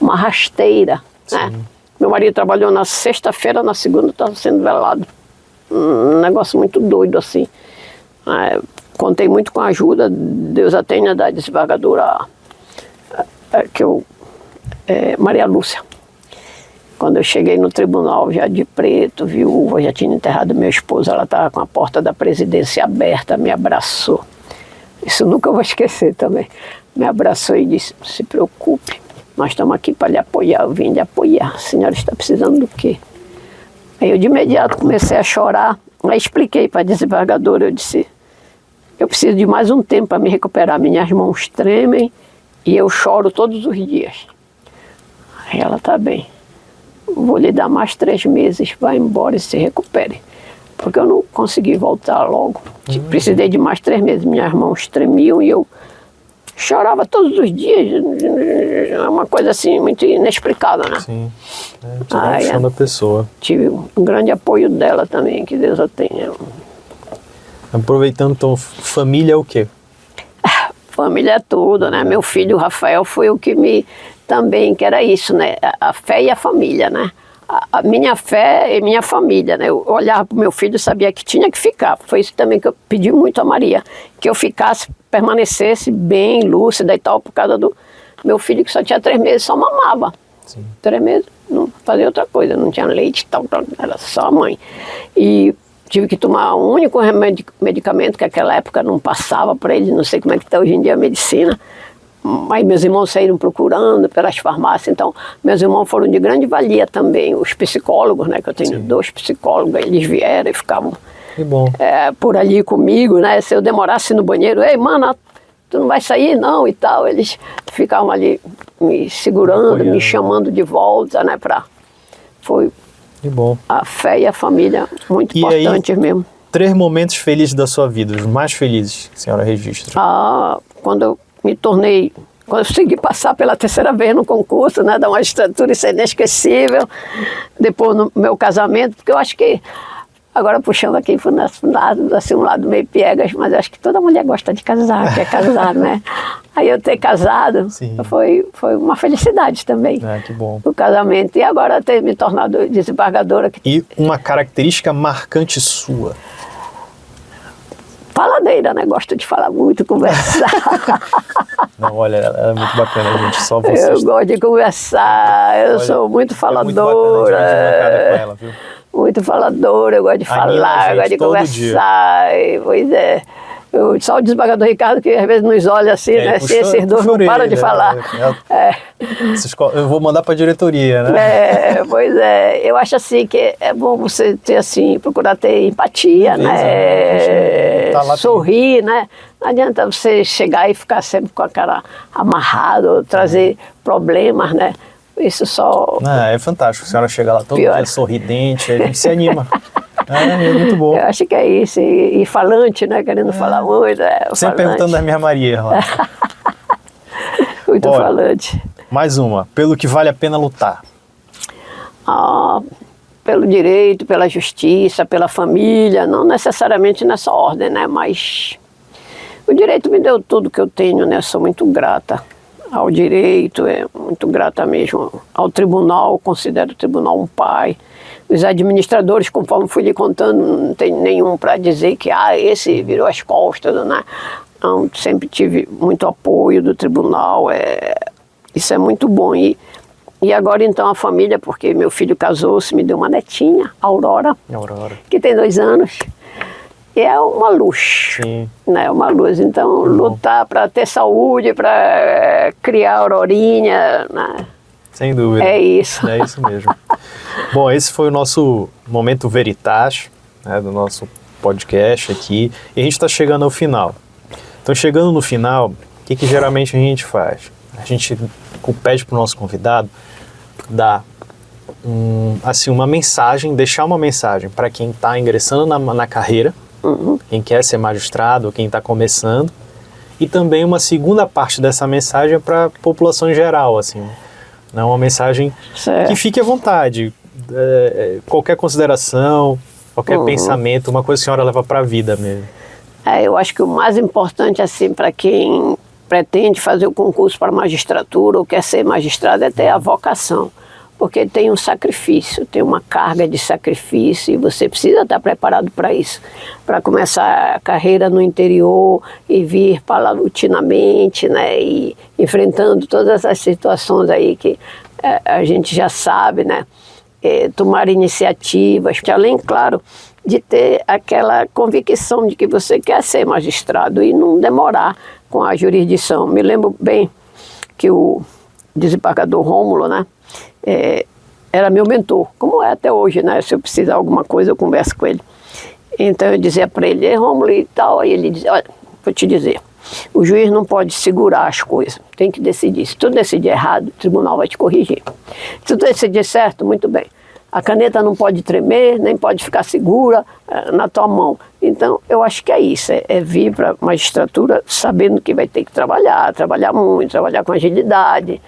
uma rasteira, né? Meu marido trabalhou na sexta-feira, na segunda estava sendo velado, um negócio muito doido assim. Contei muito com a ajuda, Deus a tenha, da desembargadora Maria Lúcia. Quando eu cheguei no tribunal, já de preto, viúva, já tinha enterrado meu esposo, ela estava com a porta da presidência aberta, me abraçou. Isso nunca eu vou esquecer também. Me abraçou e disse, não se preocupe, nós estamos aqui para lhe apoiar, eu vim lhe apoiar. A senhora está precisando do quê? Aí eu de imediato comecei a chorar, aí expliquei para a desembargadora, eu disse, eu preciso de mais um tempo para me recuperar, minhas mãos tremem e eu choro todos os dias. Aí ela, tá bem. Vou lhe dar mais 3 meses, vai embora e se recupere. Porque eu não consegui voltar logo. Precisei de mais 3 meses, minhas mãos tremiam e eu chorava todos os dias. É uma coisa assim, muito inexplicável, né? Sim, tirar o chão da pessoa. Tive um grande apoio dela também, que Deus a tenha. Aproveitando, então, família é o quê? Família é tudo, né? Meu filho, Rafael, foi o que me... também, que era isso, né? A fé e a família, né? A minha fé e minha família, né? Eu olhava para o meu filho e sabia que tinha que ficar. Foi isso também que eu pedi muito a Maria, que eu ficasse, permanecesse bem, lúcida e tal, por causa do meu filho que só tinha 3 meses, só mamava. Sim. 3 meses, não fazia outra coisa, não tinha leite e tal, era só a mãe. E tive que tomar um único medicamento que naquela época não passava para ele, não sei como é que está hoje em dia a medicina. Aí meus irmãos saíram procurando pelas farmácias, então meus irmãos foram de grande valia também, os psicólogos, né, que eu tenho 2 psicólogos, eles vieram e ficavam por ali comigo, né, se eu demorasse no banheiro, ei, mana, tu não vai sair não e tal, eles ficavam ali me segurando, apoiando, me chamando de volta, né, foi que bom. A fé e a família muito importantes mesmo. 3 momentos felizes da sua vida, os mais felizes que a senhora registra. Quando eu me tornei, quando eu consegui passar pela 3ª vez no concurso, né, da magistratura, isso é inesquecível. Depois no meu casamento, porque eu acho que, agora puxando aqui por assim, um lado meio piegas, mas acho que toda mulher gosta de casar, quer casar, né? Aí eu ter casado foi uma felicidade também. Que bom. O casamento. E agora ter me tornado desembargadora. E uma característica marcante sua? Faladeira, né? Gosto de falar muito, conversar. Não, olha, ela é muito bacana, gente. Só vocês. Eu gosto de conversar, eu sou muito faladora. É muito bacana com ela, viu? Muito faladora, eu gosto de falar, eu gosto de conversar. Pois é. Só o desembargador Ricardo, que às vezes nos olha assim, né? Esses 2 não param de falar. Eu vou mandar para a diretoria, né? Pois é. Eu acho assim que é bom você ter assim, procurar ter empatia, né? Tá lá sorrir, né? Não adianta você chegar e ficar sempre com a cara amarrada, ou trazer problemas, né? Isso só... É fantástico. A senhora chega lá todo dia sorridente, a gente se anima. É muito bom. Eu acho que é isso. E falante, né? Querendo falar muito. Sempre perguntando da minha Maria lá. Muito falante. Mais uma. Pelo que vale a pena lutar. Pelo direito, pela justiça, pela família. Não necessariamente nessa ordem, né? Mas o direito me deu tudo que eu tenho, né? Eu sou muito grata ao direito, muito grata mesmo ao tribunal, considero o tribunal um pai. Os administradores, conforme fui lhe contando, não tem nenhum para dizer que esse virou as costas, né? Não, sempre tive muito apoio do tribunal, isso é muito bom. E agora então a família, porque meu filho casou-se, me deu uma netinha, Aurora, que tem 2 anos. E é uma luz, né? Uma luz. Então, lutar para ter saúde, para criar a Aurorinha, né? Sem dúvida. É isso. É isso mesmo. Bom, esse foi o nosso Momento Veritas, né, do nosso podcast aqui. E a gente está chegando ao final. Então, chegando no final, o que geralmente a gente faz? A gente pede para o nosso convidado dar uma mensagem, deixar uma mensagem para quem está ingressando na carreira, quem quer ser magistrado, ou quem está começando, e também uma segunda parte dessa mensagem para a população em geral, assim, né? Uma mensagem que fique à vontade, qualquer consideração, qualquer pensamento, uma coisa que a senhora leva para a vida mesmo. Eu acho que o mais importante, assim, para quem pretende fazer o concurso para magistratura ou quer ser magistrado é ter a vocação. Porque tem um sacrifício, tem uma carga de sacrifício e você precisa estar preparado para isso. Para começar a carreira no interior e vir paulatinamente, né, e enfrentando todas as situações aí que a gente já sabe, né, tomar iniciativas, que além, claro, de ter aquela convicção de que você quer ser magistrado e não demorar com a jurisdição. Me lembro bem que o desembargador Rômulo, né, era meu mentor, como é até hoje, né? Se eu precisar de alguma coisa, eu converso com ele. Então eu dizia para ele, Rômulo e tal, aí ele dizia, olha, vou te dizer, o juiz não pode segurar as coisas, tem que decidir. Se tu decidir errado, o tribunal vai te corrigir. Se tu decidir certo, muito bem. A caneta não pode tremer, nem pode ficar segura na tua mão. Então, eu acho que é isso, é vir para a magistratura sabendo que vai ter que trabalhar muito, trabalhar com agilidade,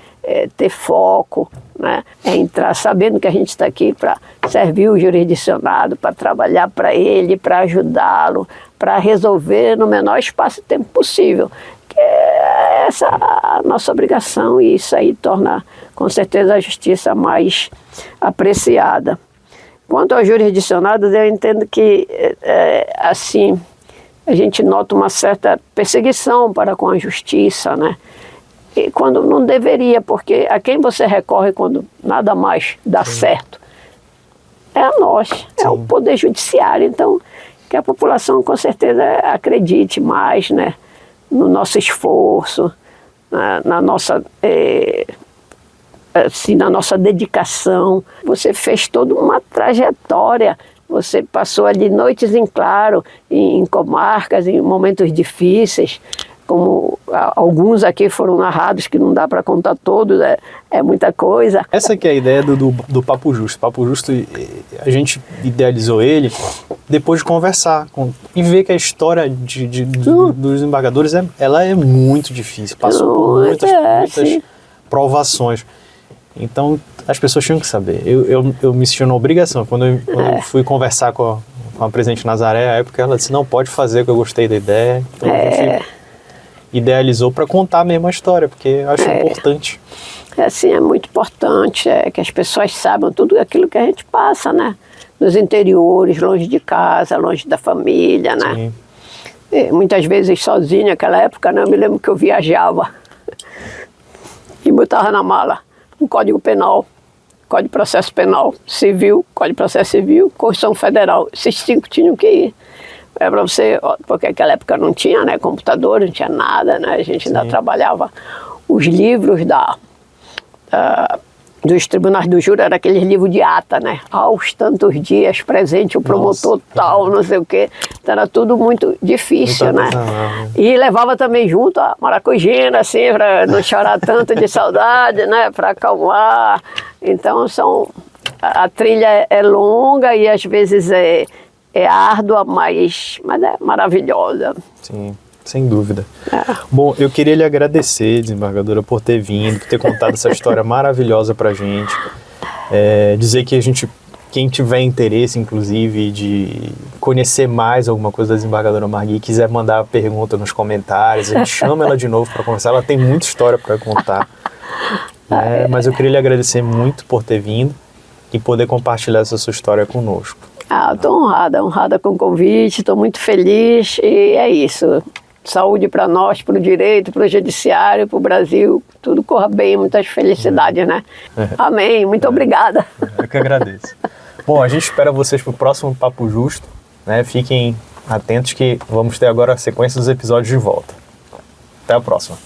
ter foco, né? É entrar sabendo que a gente está aqui para servir o jurisdicionado, para trabalhar para ele, para ajudá-lo, para resolver no menor espaço de tempo possível. Que é essa a nossa obrigação e isso aí torna, com certeza, a justiça mais apreciada. Quanto aos jurisdicionados, eu entendo que, assim, a gente nota uma certa perseguição para com a justiça, né? E quando não deveria, porque a quem você recorre quando nada mais dá certo é a nós, é o Poder Judiciário. Então, que a população com certeza acredite mais, né, no nosso esforço, na nossa dedicação. Você fez toda uma trajetória, você passou ali noites em claro, em comarcas, em momentos difíceis, como alguns aqui foram narrados, que não dá para contar todos, é muita coisa. Essa que é a ideia do Papo Justo. Papo Justo, a gente idealizou ele depois de conversar e ver que a história dos desembargadores ela é muito difícil, passou por muitas provações. Então, as pessoas tinham que saber. Eu me senti na obrigação. Quando eu fui conversar com a presidente Nazaré, à época, ela disse, não, pode fazer, que eu gostei da ideia. Então, a gente idealizou para contar mesmo a história, porque eu acho importante. É muito importante que as pessoas saibam tudo aquilo que a gente passa, né? Nos interiores, longe de casa, longe da família, né? Muitas vezes sozinha, naquela época, né? Eu me lembro que eu viajava e botava na mala um Código Penal, Código de Processo Penal, Civil, Código de Processo Civil, Constituição Federal. Esses 5 tinham que ir. Para você, porque naquela época não tinha, né, computador, não tinha nada, né? A gente ainda trabalhava os livros dos tribunais do júri, era aqueles livros de ata, né? Aos tantos dias presente o promotor tal, não sei o quê. Então era tudo muito difícil, né? E levava também junto a maracujina, assim, para não chorar tanto de saudade, né? Para acalmar. Então a trilha é longa e às vezes é árdua, mas é maravilhosa. Sim, sem dúvida. Bom, eu queria lhe agradecer, desembargadora, por ter vindo, por ter contado essa história maravilhosa pra gente. Dizer que quem tiver interesse, inclusive, de conhecer mais alguma coisa da desembargadora Margui, quiser mandar pergunta nos comentários, a gente chama ela de novo para conversar, ela tem muita história para contar. Mas eu queria lhe agradecer muito por ter vindo e poder compartilhar essa sua história conosco. Estou honrada com o convite, estou muito feliz e é isso. Saúde para nós, para o direito, para o judiciário, para o Brasil, tudo corra bem, muitas felicidades, né? Amém, muito obrigada. Eu que agradeço. Bom, a gente espera vocês para o próximo Papo Justo, né? Fiquem atentos que vamos ter agora a sequência dos episódios de volta. Até a próxima.